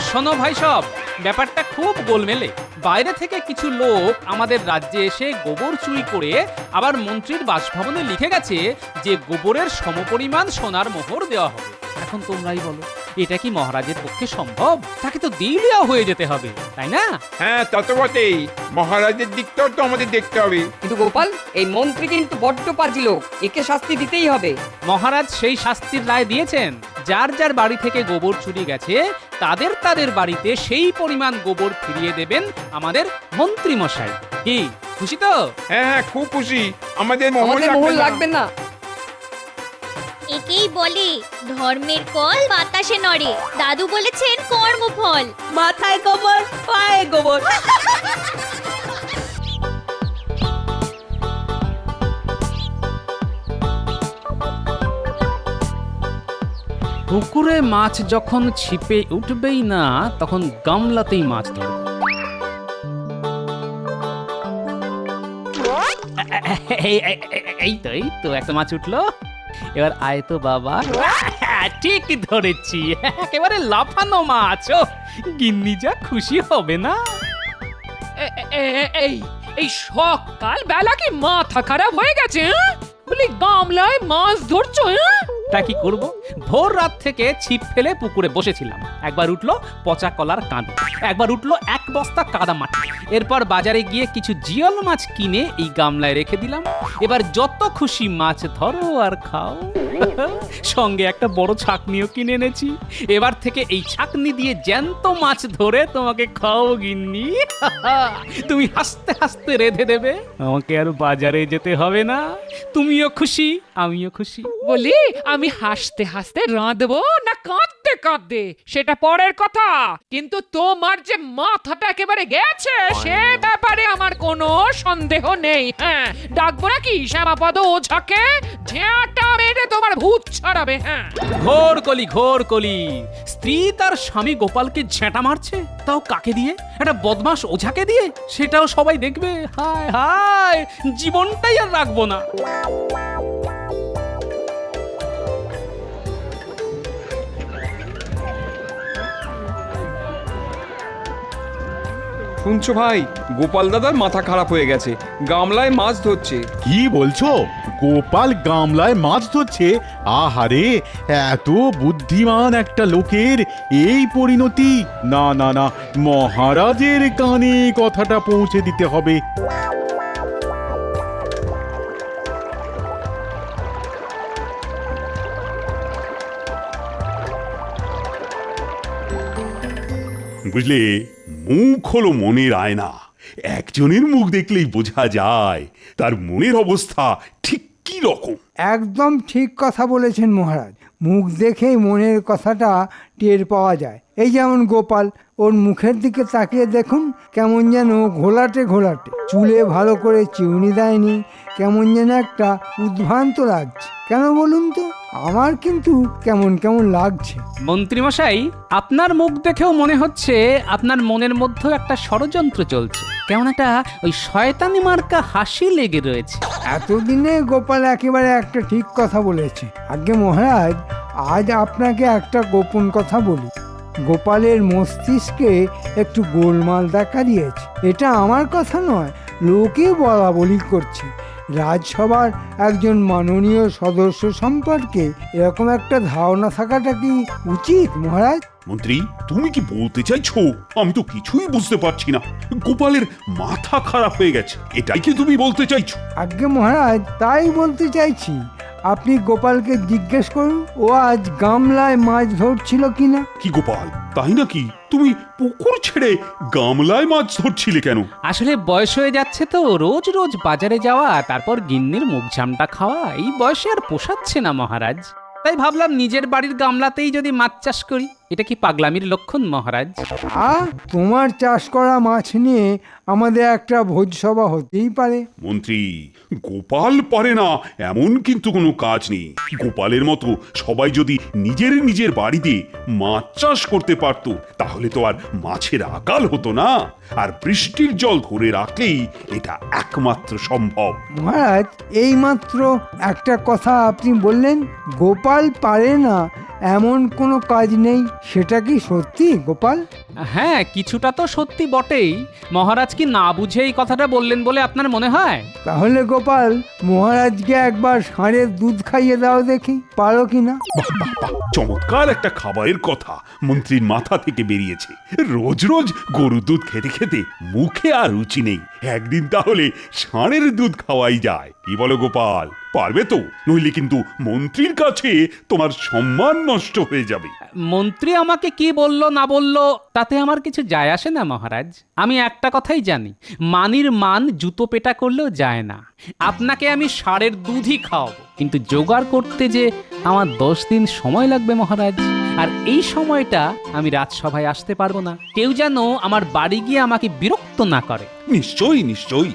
শোনো ভাই সব, ব্যাপারটা খুব গোলমেলে। বাইরে থেকে কিছু লোক আমাদের রাজ্যে এসে গোবর চুরি করে আবার মন্ত্রীর বাসভবনে লিখে গেছে যে গোবরের সমপরিমাণ সোনার মোহর দেওয়া হবে। এখন তোমরাই বলো, এটা কি মহারাজের পক্ষে সম্ভব? তাকে তো দিলিয়া হয়ে যেতে হবে, তাই না? হ্যাঁ তত বটেই, মহারাজের দিকটাও তো আমাদের দেখতে হবে। কিন্তু গোপাল, এই মন্ত্রী কিন্তু বড্ড পাজি লোক, একে শাস্তি দিতেই হবে। মহারাজ সেই শাস্তির রায় দিয়েছেন। যার যার বাড়ি থেকে গোবর চুরি গেছে তাদের তাদের বাড়িতে সেই পরিমাণ গোবর ফিরিয়ে দেবেন আমাদের মন্ত্রী মশাই। কি খুশি তো? হ্যাঁ হ্যাঁ খুব খুশি। আমাদের মোহর লাগবে না। একেই বলে ধর্মের কল বাতাসে নড়ে। দাদু বলেছেন কর্মফল। মাথায় গোবর, পায়ে গোবর। পুকুরে মাছ যখন ছিপে উঠবেই না, তখন গামলাতেই মাছ ধরবে। এই তো একটা মাছ উঠলো। এবার আয় তো বাবা। ঠিক ধরেছি, একেবারে লাফানো মাছ। ও গিন্নি যা খুশি হবে না। এই সকাল বেলা কি মাথা খারাপ হয়ে গেছে? বলি গামলায় মাছ ধরছো? তা কি করবো, ভোর রাত থেকে ছিপ ফেলে পুকুরে বসেছিলাম। একবার উঠলো পচা কলার কাঁদে, একবার উঠলো এক বস্তা কাদা মাটি। এরপর বাজারে গিয়ে কিছু জিয়ল মাছ কিনে এই গামলায় রেখে দিলাম। এবার যত খুশি মাছ ধরো আর খাও। সঙ্গে একটা বড় ছাকনিও কিনে এনেছি। এবার থেকে এই ছাকনি দিয়ে জ্যান্ত মাছ ধরে তোমাকে খাও গিন্নি। তুমি হাসতে হাসতে রেঁধে দেবে, আমাকে আর বাজারে যেতে হবে না। তুমিও খুশি, আমিও খুশি। বলি আমি হাসতে হাসতে রাঁধবো না কাঁদতে কাঁদতে সেটা পরের কথা, কিন্তু তোমার যে মাথাটা একেবারে গেছে সে ব্যাপারে আমার কোনো সন্দেহ নেই। হ্যাঁ, ডাকবো নাকি শ্যামাপদ ওঝাকে? ঝেঁটা মেরে তোমার ভূত ছাড়াবে। হ্যাঁ, ঘোর কলি। স্ত্রী তার স্বামী গোপালকে ঝেঁটা মারছে, তাও কাকে দিয়ে? একটা বদমাস ওঝাকে দিয়ে। সেটাও সবাই দেখবে। হায় হায়, জীবনটাই আর রাখবো না। শুনছো ভাই, গোপাল দাদার মাথা খারাপ হয়ে গেছে, গামলায় মাছ ধরছে। কি বলছো? গোপাল গামলায় মাছ ধরছে? আহারে, এত বুদ্ধিমান একটা লোকের এই পরিণতি! না না না, মহারাজের কানে কথাটা পৌঁছে দিতে হবে। বুঝলে, মুখ হলো মনের আয়না। একজনের মুখ দেখলেই বোঝা যায় তার মনের অবস্থা ঠিক কি রকম। একদম ঠিক কথা বলেছেন মহারাজ। মুখ দেখেই মনের কথাটা টের পাওয়া যায়। এই যেমন গোপাল, ওর মুখের দিকে তাকিয়ে দেখুন, কেমন যেন ঘোলাটে ঘোলাটে, চুলে ভালো করে চিউনি দেয়নি, কেমন যেন একটা উদ্ভ্রান্ত লাগছে। কেন বলুন তো? আমার কিন্তু কেমন কেমন লাগছে। মন্ত্রীমশাই, আপনার মুখ দেখেও মনে হচ্ছে আপনার মনের মধ্যে একটা ষড়যন্ত্র চলছে। কেমন একটা ওই শয়তানি মার্কা হাসি লেগে রয়েছে। এতদিনে গোপাল একেবারে একটা ঠিক কথা বলেছে। আগে মহারাজ, আজ আপনাকে একটা গোপন কথা বলি। গোপালের মস্তিষ্কে একটু গোলমাল দেখা দিয়েছে। এটা আমার কথা নয়, লোকে বলা বলি করছে। রাজসভার একজন মাননীয় সদস্য সম্পর্কে এরকম একটা ধারণা থাকাটা কি উচিত মহারাজ? মন্ত্রী, তুমি কি বলতে চাইছো? আমি তো কিছুই বুঝতে পারছি না। গোপালের মাথা খারাপ হয়ে গেছে, এটাই কি তুমি বলতে চাইছো? আজ্ঞে মহারাজ, তাই বলতে চাইছি। আপনি গোপালকে জিজ্ঞেস করুন, ও আজ গামলায় মাছ ধরছিল কিনা। কি গোপাল, তাই নাকি? তুমি পুকুর ছেড়ে গামলায় মাছ ধরছিলে কেন? আসলে বয়স হয়ে যাচ্ছে তো, রোজ রোজ বাজারে যাওয়া, তারপর গিন্নির মুখ ঝামটা খাওয়া, এই বয়সে আর পোষাচ্ছে না মহারাজ। তাই ভাবলাম নিজের বাড়ির গামলাতেই যদি মাছ চাষ করি। এটা কি পাগলামির লক্ষণ মহারাজ? তোমার চাষ করা মাছ নিয়ে আমাদের একটা ভোজসভা হতেই পারে। মন্ত্রী, গোপাল পারে না এমন কিন্তু কোনো কাজ নেই। গোপালের মতো সবাই যদি নিজের নিজের বাড়িতে মাছ চাষ করতে পারত, তাহলে তো আর মাছের আকাল হতো না। আর বৃষ্টির জল ধরে রাখলেই এটা একমাত্র সম্ভব। মহারাজ, এইমাত্র একটা কথা আপনি বললেন, গোপাল পারে না এমন কোনো কাজ নেই। সেটা কি সত্যি গোপাল? হ্যাঁ, কিছুটা তো সত্যি বটেই। মহারাজ কি না বুঝে এই কথাটা বললেন বলে আপনার মনে হয়? তাহলে গোপাল, মহারাজকে একবার ষাঁড়ের দুধ খাইয়ে দাও দেখি, পারো কিনা। বাহ বাহ বাহ, চমৎকার একটা খাবারের কথা মন্ত্রীর মাথা থেকে বেরিয়েছে। রোজ রোজ গরুর দুধ খেতে খেতে মুখে আর রুচি নেই। একদিন তাহলে ষাঁড়ের দুধ খাওয়াই যায়। কি বলো গোপাল, পারবে তো? নইলে কিন্তু মন্ত্রীর কাছে তোমার সম্মান নষ্ট হয়ে যাবে। মন্ত্রী আমাকে কি বলল না বলল তাতে আমার কিছু যায় আসে না মহারাজ। আমি একটা কথাই জানি, মানির মান জুতো পেটা করলেও যায় না। আপনাকে আমি ষাঁড়ের দুধই খাওয়াবো, কিন্তু জোগাড় করতে যে আমার 10 দিন সময় লাগবে মহারাজ। আর এই সময়টা আমি রাজসভায় আসতে পারবো না। কেউ যেন আমার বাড়ি গিয়ে আমাকে বিরক্ত না করে। নিশ্চয়ই নিশ্চয়ই,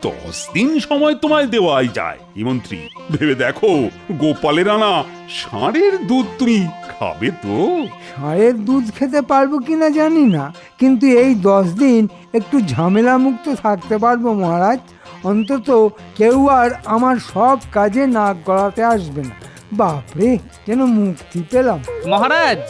10 দিন সময় তোমায় দেওয়াই যায়। কি মন্ত্রী, ভেবে দেখো, গোপালের আনা ষাঁড়ের দুধ তুমি খাবে তো? ষাঁড়ের দুধ খেতে পারবো কিনা জানি না, কিন্তু এই 10 দিন একটু ঝামেলা মুক্ত থাকতে পারবো মহারাজ। অন্তত কেউ আর আমার সব কাজে নাক গলাতে আসবে না। বাপরে, যেন মুক্তি পেলাম। মহারাজ,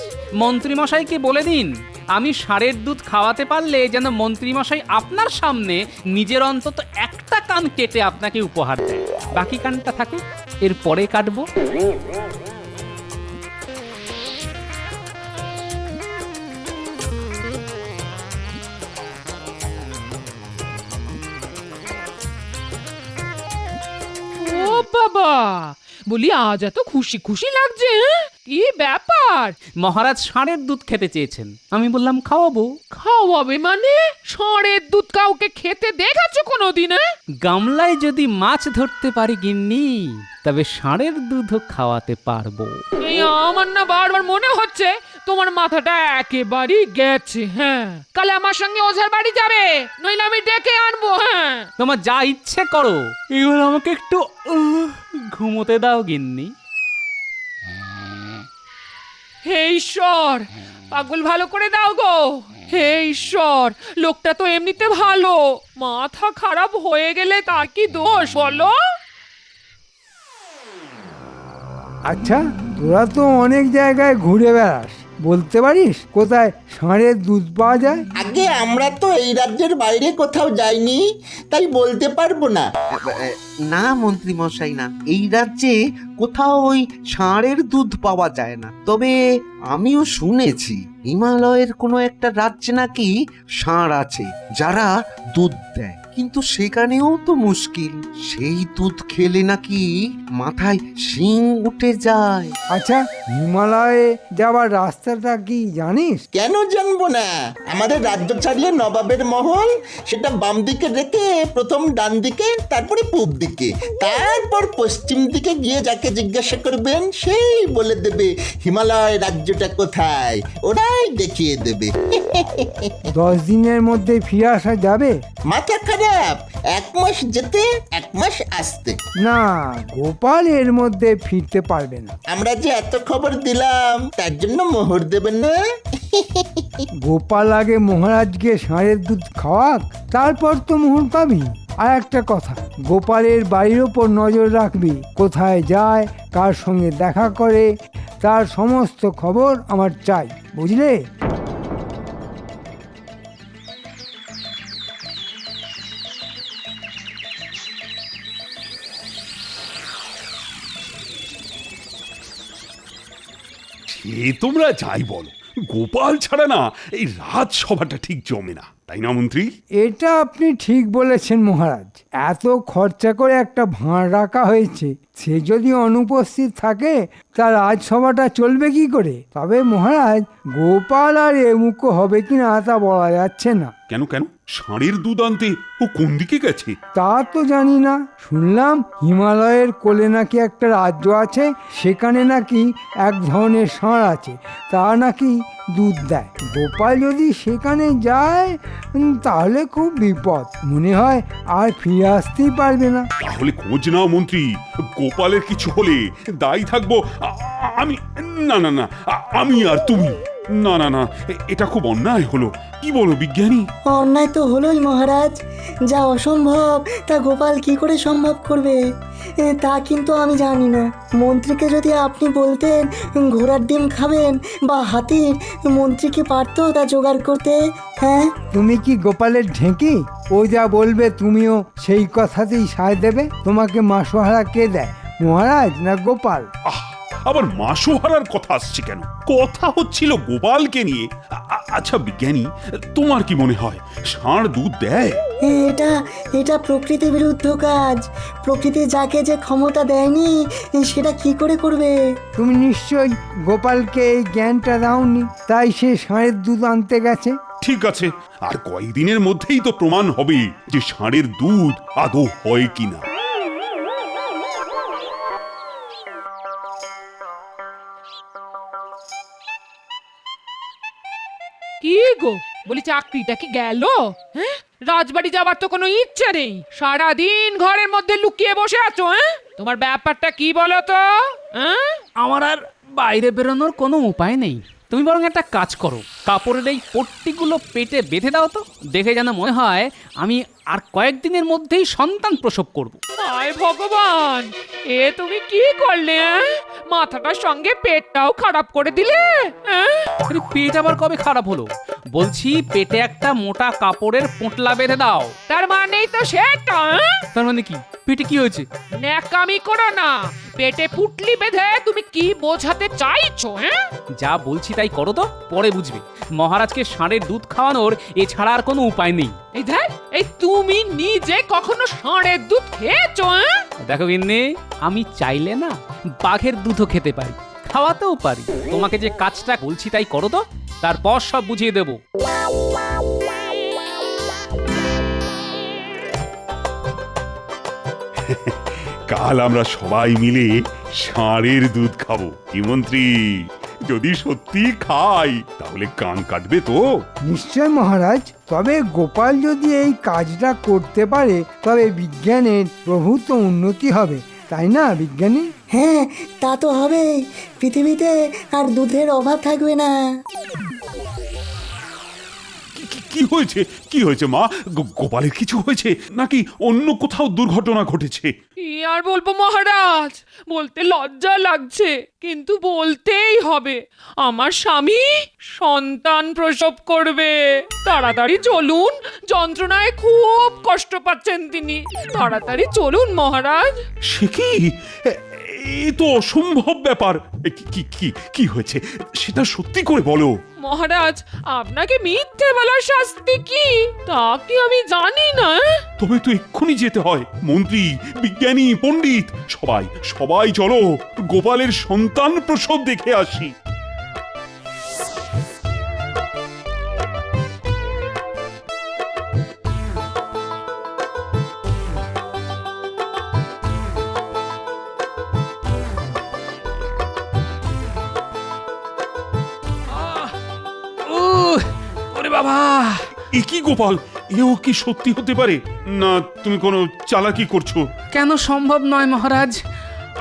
মন্ত্রীমশাইকে বলে দিন, আমি ষাঁড়ের দুধ খাওয়াতে পারলে যেন মন্ত্রীমশাই আপনার সামনে নিজের অন্তত একটা কান কেটে আপনাকে উপহার দেয়। বাকি কানটা থাকুক, এর পরে কাটবো। ও বাবা, বলি আজ এত খুশি খুশি লাগছে, হ্যাঁ? কি ব্যাপার? মহারাজ ষাঁড়ের দুধ খেতে চেয়েছেন, আমি বললাম খাওয়াবো। খাওয়াবে মানে? ষাঁড়ের দুধ কাউকে খেতে দেখেছো কোনোদিন? গামলায় যদি মাছ ধরতে পারি গিন্নি, তবে ষাঁড়ের দুধও খাওয়াতে পারবো। এই আমার না বারবার মনে হচ্ছে তোমার মাথাটা একেবারেই গেছে। হ্যাঁ, কাল আমার সঙ্গে ওঝার বাড়ি যাবে, নইলে আমি ডেকে আনবো। হ্যাঁ, তোমার যা ইচ্ছে করো, এবার আমাকে একটু ঘুমোতে দাও গিন্নি। হে ঈশ্বর, পাগল ভালো করে দাও গো। হে ঈশ্বর, লোকটা তো এমনিতে ভালো, মাথা খারাপ হয়ে গেলে তার কি দোষ বলো? আচ্ছা, তোরা তো অনেক জায়গায় ঘুরে বেড়াস, বলতে পারিস কোথায় ষাঁড়ের দুধ পাওয়া যায়? আগে আমরা তো এই রাজ্যের বাইরে কোথাও যাইনি, তাই বলতে পারবো না। না মন্ত্রী মশাই, না, এই রাজ্যে কোথাও ওই ষাঁড়ের দুধ পাওয়া যায় না। তবে আমিও শুনেছি হিমালয়ের কোনো একটা রাজ্যে নাকি ষাঁড় আছে যারা দুধ দেয়, কিন্তু সেখানেও তো মুশকিল। সেই দুধ খেলে নাকি মাথায় শিং উঠে যায়। আচ্ছা, হিমালয়ে যাওয়ার রাস্তাটা কি জানিস? কেন জানবো না? আমাদের রাজ্য ছাড়িয়ে নবাবের মহল, সেটা বাম দিকে রেখে প্রথম ডান দিকে, তারপরে পূব দিকে, তারপর পশ্চিম দিকে গিয়ে যাকে জিজ্ঞাসা করবেন সেই বলে দেবে হিমালয় রাজ্যটা কোথায়, ওরাই দেখিয়ে দেবে। 10 দিনের মধ্যে ফিরে আসা যাবে? মাথা খারাপ, 1 মাস যেতে 1 মাস আসতে। না, গোপাল এর মধ্যে ফিরতে পারবে না। আমরা যে এত খবর দিলাম তার জন্য মোহর দেবেন না? গোপাল আগে মহারাজকে ষাঁড়ের দুধ খাওয়াক, তারপর তো মোহর পাবি। আর একটা কথা, গোপালের বাড়ির ওপর নজর রাখবি, কোথায় যায়, কার সঙ্গে দেখা করে, তার সমস্ত খবর আমার চাই, বুঝলে? সে তোমরা যাই বলো, গোপাল ছাড়া না এই রাজসভাটা ঠিক জমে না, তাই না মন্ত্রী? এটা আপনি ঠিক বলেছেন মহারাজ। এত খরচা করে একটা ভাঁড় রাখা হয়েছে, সে যদি অনুপস্থিত থাকে তার রাজসভাটা চলবে কি করে? তবে মহারাজ, গোপাল আর এমুখো হবে কিনা তা বলা যাচ্ছে না। কেন কেন, ষাঁড়ের দুধ আনতে ও কোন দিকে গেছে? তা তো জানি না, শুনলাম হিমালয়ের কোলে নাকি একটা রাজ্য আছে, সেখানে নাকি এক ধরনের ষাঁড় আছে, তা নাকি দুধ দেয়। গোপাল যদি সেখানে যায় তাহলে খুব বিপদ, মনে হয় আর ফিরে আসতেই পারবে না। তাহলে খোঁজ নাও মন্ত্রী, গোপালের কিছু হলে দায়ী থাকবো আমি। না না না, আমি আর তুমি। না না না, এটা খুব অন্যায় হলো। কি বলো বিজ্ঞানী? অন্যায় তো হলোই মহারাজ। যা অসম্ভব তা গোপাল কি করে সম্ভব করবে তা কিন্তু আমি জানি না। মন্ত্রীকে যদি আপনি বলতেন ঘোড়ার ডিম খাবেন বা হাতির, মন্ত্রী কি পারতো তা জোগাড় করতে? হ্যাঁ, তুমি কি গোপালের ঢেঁকি? ও যা বলবে তুমিও সেই কথাতেই সায় দেবে? তোমাকে মাসোহারা কে দেয়, মহারাজ না গোপাল? আবার মাসোহারার কথা আসছে কেন? কথা হচ্ছিল গোপালকে নিয়ে। আচ্ছা বিজ্ঞানী, তোমার কি মনে হয় ষাঁড় দুধ দেয়? এটা এটা প্রকৃতি বিরুদ্ধ কাজ। প্রকৃতি যাকে যে ক্ষমতা দেয়নি সেটা কি করে করবে? তুমি নিশ্চয়ই গোপালকে এই জ্ঞানটা দাওনি, তাই সে ষাঁড়ের দুধ আনতে গেছে। ঠিক আছে, আর কয়েকদিনের মধ্যেই তো প্রমাণ হবে যে ষাঁড়ের দুধ আদৌ হয় কিনা। কি গো, বলি চাকরিটা কি গেল? হ্যাঁ, রাজবাড়ি যাবার তো কোনো ইচ্ছে নেই, সারাদিন ঘরের মধ্যে লুকিয়ে বসে আছো। হ্যাঁ, তোমার ব্যাপারটা কি বলো তো? হ্যাঁ, আমার আর বাইরে বেরোনোর কোনো উপায় নেই। তুমি বরং একটা কাজ করো, কাপড়ের এই পট্টিগুলো পেটে বেঁধে দাও তো, দেখে যেন মনে হয় আমি আর কয়েকদিনের মধ্যেই সন্তান প্রসব করব। হায় ভগবান, এ তুমি কি করলে? মাথাটার সঙ্গে পেটটাও খারাপ করে দিলে। আরে পেট আবার কবে খারাপ হলো? বলছি পেটে একটা মোটা কাপড়ের পোঁটলা বেঁধে দাও। তার মানেই তো সেটা। তার মানে কি? পেটে কি হয়েছে? ন্যাকামি করো না, পেটে পুটলি বেঁধে তুমি কি বোঝাতে চাইছো? হ্যাঁ, যা বলছি তাই করো তো, পরে বুঝবে। মহারাজকে ষাঁড়ের দুধ খাওয়ানোর এছাড়া আর কোনো উপায় নেই। এই দেখ, এই তুমি নিজে কখনো ষাঁড়ের দুধ খেয়েছো? দেখো গিন্নি, আমি চাইলে না বাঘের দুধও খেতে পারি, খাওয়াতেও পারি। তোমাকে যে কাজটা বলছি তাই করো তো, তারপর সব বুঝিয়ে দেবো। কাল আমরা সবাই মিলে ষাঁড়ের দুধ খাবো। কি মন্ত্রী, যদি সত্যি খাই তাহলে কান কাটবে তো? নিশ্চয় মহারাজ, তবে গোপাল যদি এই কাজটা করতে পারে তবে বিজ্ঞানের প্রভূত উন্নতি হবে, তাই না বিজ্ঞানী? হ্যাঁ, তা তো হবেই। পৃথিবীতে আর দুধের অভাব থাকবে না। কি হয়েছে? কি হয়েছে মা? গোপালের কিছু হয়েছে নাকি অন্য কোথাও দুর্ঘটনা ঘটেছে? কি আর বলবো মহারাজ, বলতে লজ্জা লাগছে কিন্তু বলতেই হবে। আমার স্বামী সন্তান প্রসব করবে। তাড়াতাড়ি চলুন, যন্ত্রণায় খুব কষ্ট পাচ্ছেন তিনি। তাড়াতাড়ি চলুন মহারাজ। সে কি? এ তো অসম্ভব ব্যাপার। কি কি কি হয়েছে সেটা সত্যি করে বলো। মহারাজ, আপনাকে মিথ্যে বলার শাস্তি কি তা কি আমি জানি না? তবে তো এক্ষুনি যেতে হয়। মন্ত্রী, বিজ্ঞানী, পণ্ডিত সবাই সবাই চলো, গোপালের সন্তান প্রসব দেখে আসি। বাবা, এ কি গোপাল, এও কি সত্যি হতে পারে? না তুমি কোনো চালাকি করছো? কেন সম্ভব নয় মহারাজ?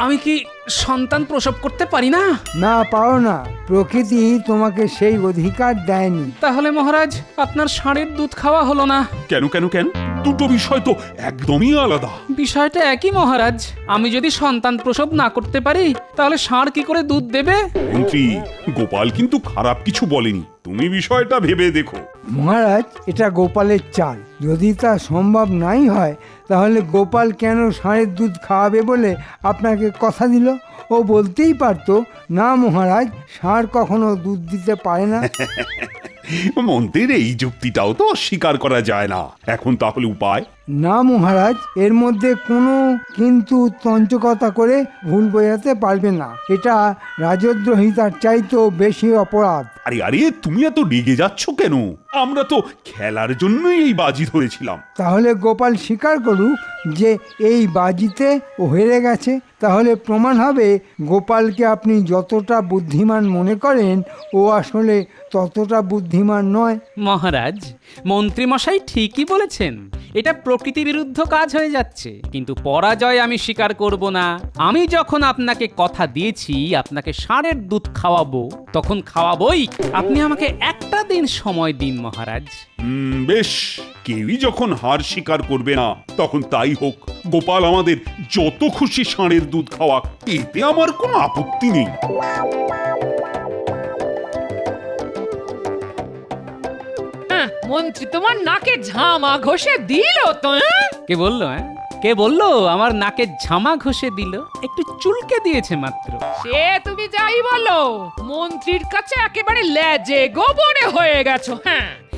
আমি কি সন্তান প্রসব করতে পারি না? না, পারো না। প্রকৃতি তোমাকে সেই অধিকার দেয়নি। তাহলে মহারাজ আপনার ষাঁড়ের দুধ খাওয়া হলো না। কেন কেন কেন? দুটো বিষয় তো একদমই আলাদা। বিষয়টা একই মহারাজ। আমি যদি সন্তান প্রসব না করতে পারি তাহলে ষাঁড় কি করে দুধ দেবে? মন্ত্রী, গোপাল কিন্তু খারাপ কিছু বলেনি, তুমি বিষয়টা ভেবে দেখো। মহারাজ, এটা গোপালের চাল। যদি তা সম্ভব নাই হয় তাহলে গোপাল কেন ষাঁড়ের দুধ খাওয়াবে বলে আপনাকে কথা দিল? ও বলতেই পারতো, না মহারাজ, ষাঁড় কখনো দুধ দিতে পারে না। মন্ত্রীর এই যুক্তিটাও তো অস্বীকার করা যায় না। এখন তাহলে উপায়? না মহারাজ, এর মধ্যে কোনো কিন্তু তঞ্চকতা করে ভুল বোঝাতে পারবে না। এটা রাজদ্রোহিতার চাইতেও বেশি অপরাধ। আরে আরে, তুমি এত রেগে যাচ্ছ কেন? আমরা তো খেলার জন্যই এই বাজি ধরেছিলাম। তাহলে গোপাল স্বীকার করুক যে এই বাজিতে ও হেরে গেছে, তাহলে প্রমাণ হবে গোপালকে আপনি যতটা বুদ্ধিমান মনে করেন ও আসলে ততটা বুদ্ধিমান নয়। মহারাজ, মন্ত্রী মশাই ঠিকই বলেছেন। এটা প্রকৃতি বিরুদ্ধ কাজ হয়ে যাচ্ছে, কিন্তু পরাজয় আমি স্বীকার করব না। আমি যখন আপনাকে কথা দিয়েছি আপনাকে ষাঁড়ের দুধ খাওয়াবো, তখন খাওয়াবোই। আপনি আমাকে একটা দিন সময় দিন মহারাজ। বেশ, কেউই যখন হার স্বীকার করবে না তখন তাই হোক। গোপাল আমাদের যত খুশি ষাঁড়ের দুধ খাওয়া, এতে আমার কোনো আপত্তি নেই। মন্ত্রী তোমার নাকে ঝামা ঘষে দিল তো? কে বললো? কে বললো আমার নাকে ঝামা ঘষে দিল? একটু চুলকে দিয়েছে মাত্র। সে তুমি যাই বলো, মন্ত্রীর কাছে একেবারে লেজে গোবরে হয়ে গেছো।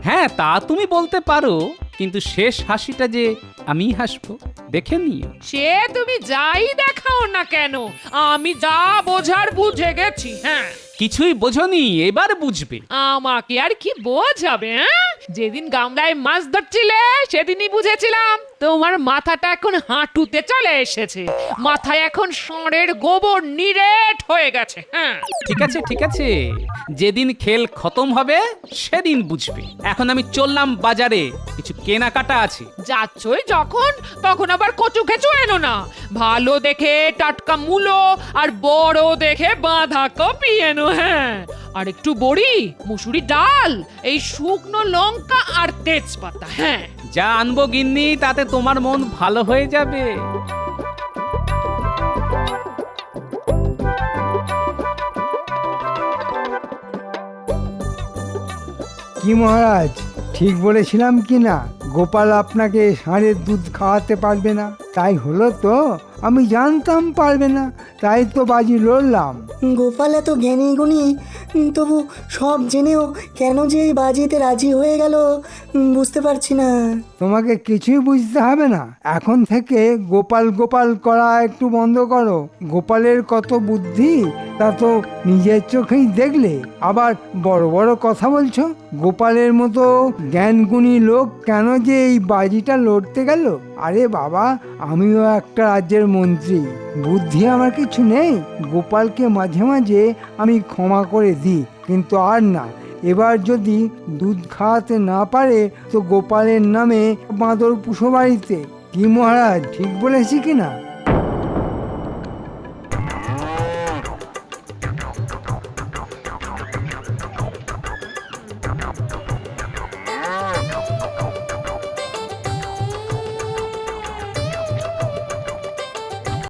হ্যাঁ, তা তুমি বলতে পারো, কিন্তু শেষ হাসিটা যে আমি হাসবো দেখে নিও। সে তুমি যাই দেখাও না কেন, আমি যা বোঝার বুঝে গেছি। কিছুই বোঝনি, এবার বুঝবে। আমাকে আর কি বোঝাবে? যেদিন গামলায় মাছ ধরছিলে সেদিনই বুঝেছিলাম তোমার মাথাটা এখন হাঁটুতে চলে এসেছে। মাথায় এখন ষাঁড়ের গোবর নিরেট হয়ে গেছে। ঠিক আছে ঠিক আছে, যেদিন খেল খতম হবে সেদিন বুঝবে। এখন আমি চললাম বাজারে, কিছু কেনাকাটা আছে। যাচ্ছই যখন, তখন আবার কচু খেচু এনো না। ভালো দেখে টাটকা মূলো আর বড় দেখে বাঁধাকপি এনো। আর একটু বড়ি, মুসুরি ডাল, এই শুকনো লঙ্কা আর তেজপাতা। যা আনবো গিন্নি, তাতে তোমার মন ভালো হয়ে যাবে। কি মহারাজ, ঠিক বলেছিলাম কি না? গোপাল আপনাকে ষাঁড়ের দুধ খাওয়াতে পারবে না, তাই হলো তো? আমি জানতাম পারবে না, তাই তো বাজি লড়লাম। গোপাল এত জ্ঞানী গুণী, তবু সব জেনেও কেন যে এই বাজিতে রাজি হয়ে গেল বুঝতে পারছি না। তোমাকে কিছুই বুঝতে হবে না, এখন থেকে গোপাল গোপাল করা একটু বন্ধ করো। গোপালের কত বুদ্ধি তা তো নিজের চোখেই দেখলে, আবার বড় বড় কথা বলছো। গোপালের মতো জ্ঞানগুণী লোক কেন যে এই বাজিটা লড়তে গেল? আরে বাবা, আমিও একটা রাজ্যের মন্ত্রী, বুদ্ধি আমার কিছু নেই? গোপালকে মাঝে মাঝে আমি ক্ষমা করে দিই, কিন্তু আর না। এবার যদি দুধ খাওয়াতে না পারে তো গোপালের নামে বাঁদর পুষো বাড়িতে। কি মহারাজ, ঠিক বলেছি কিনা?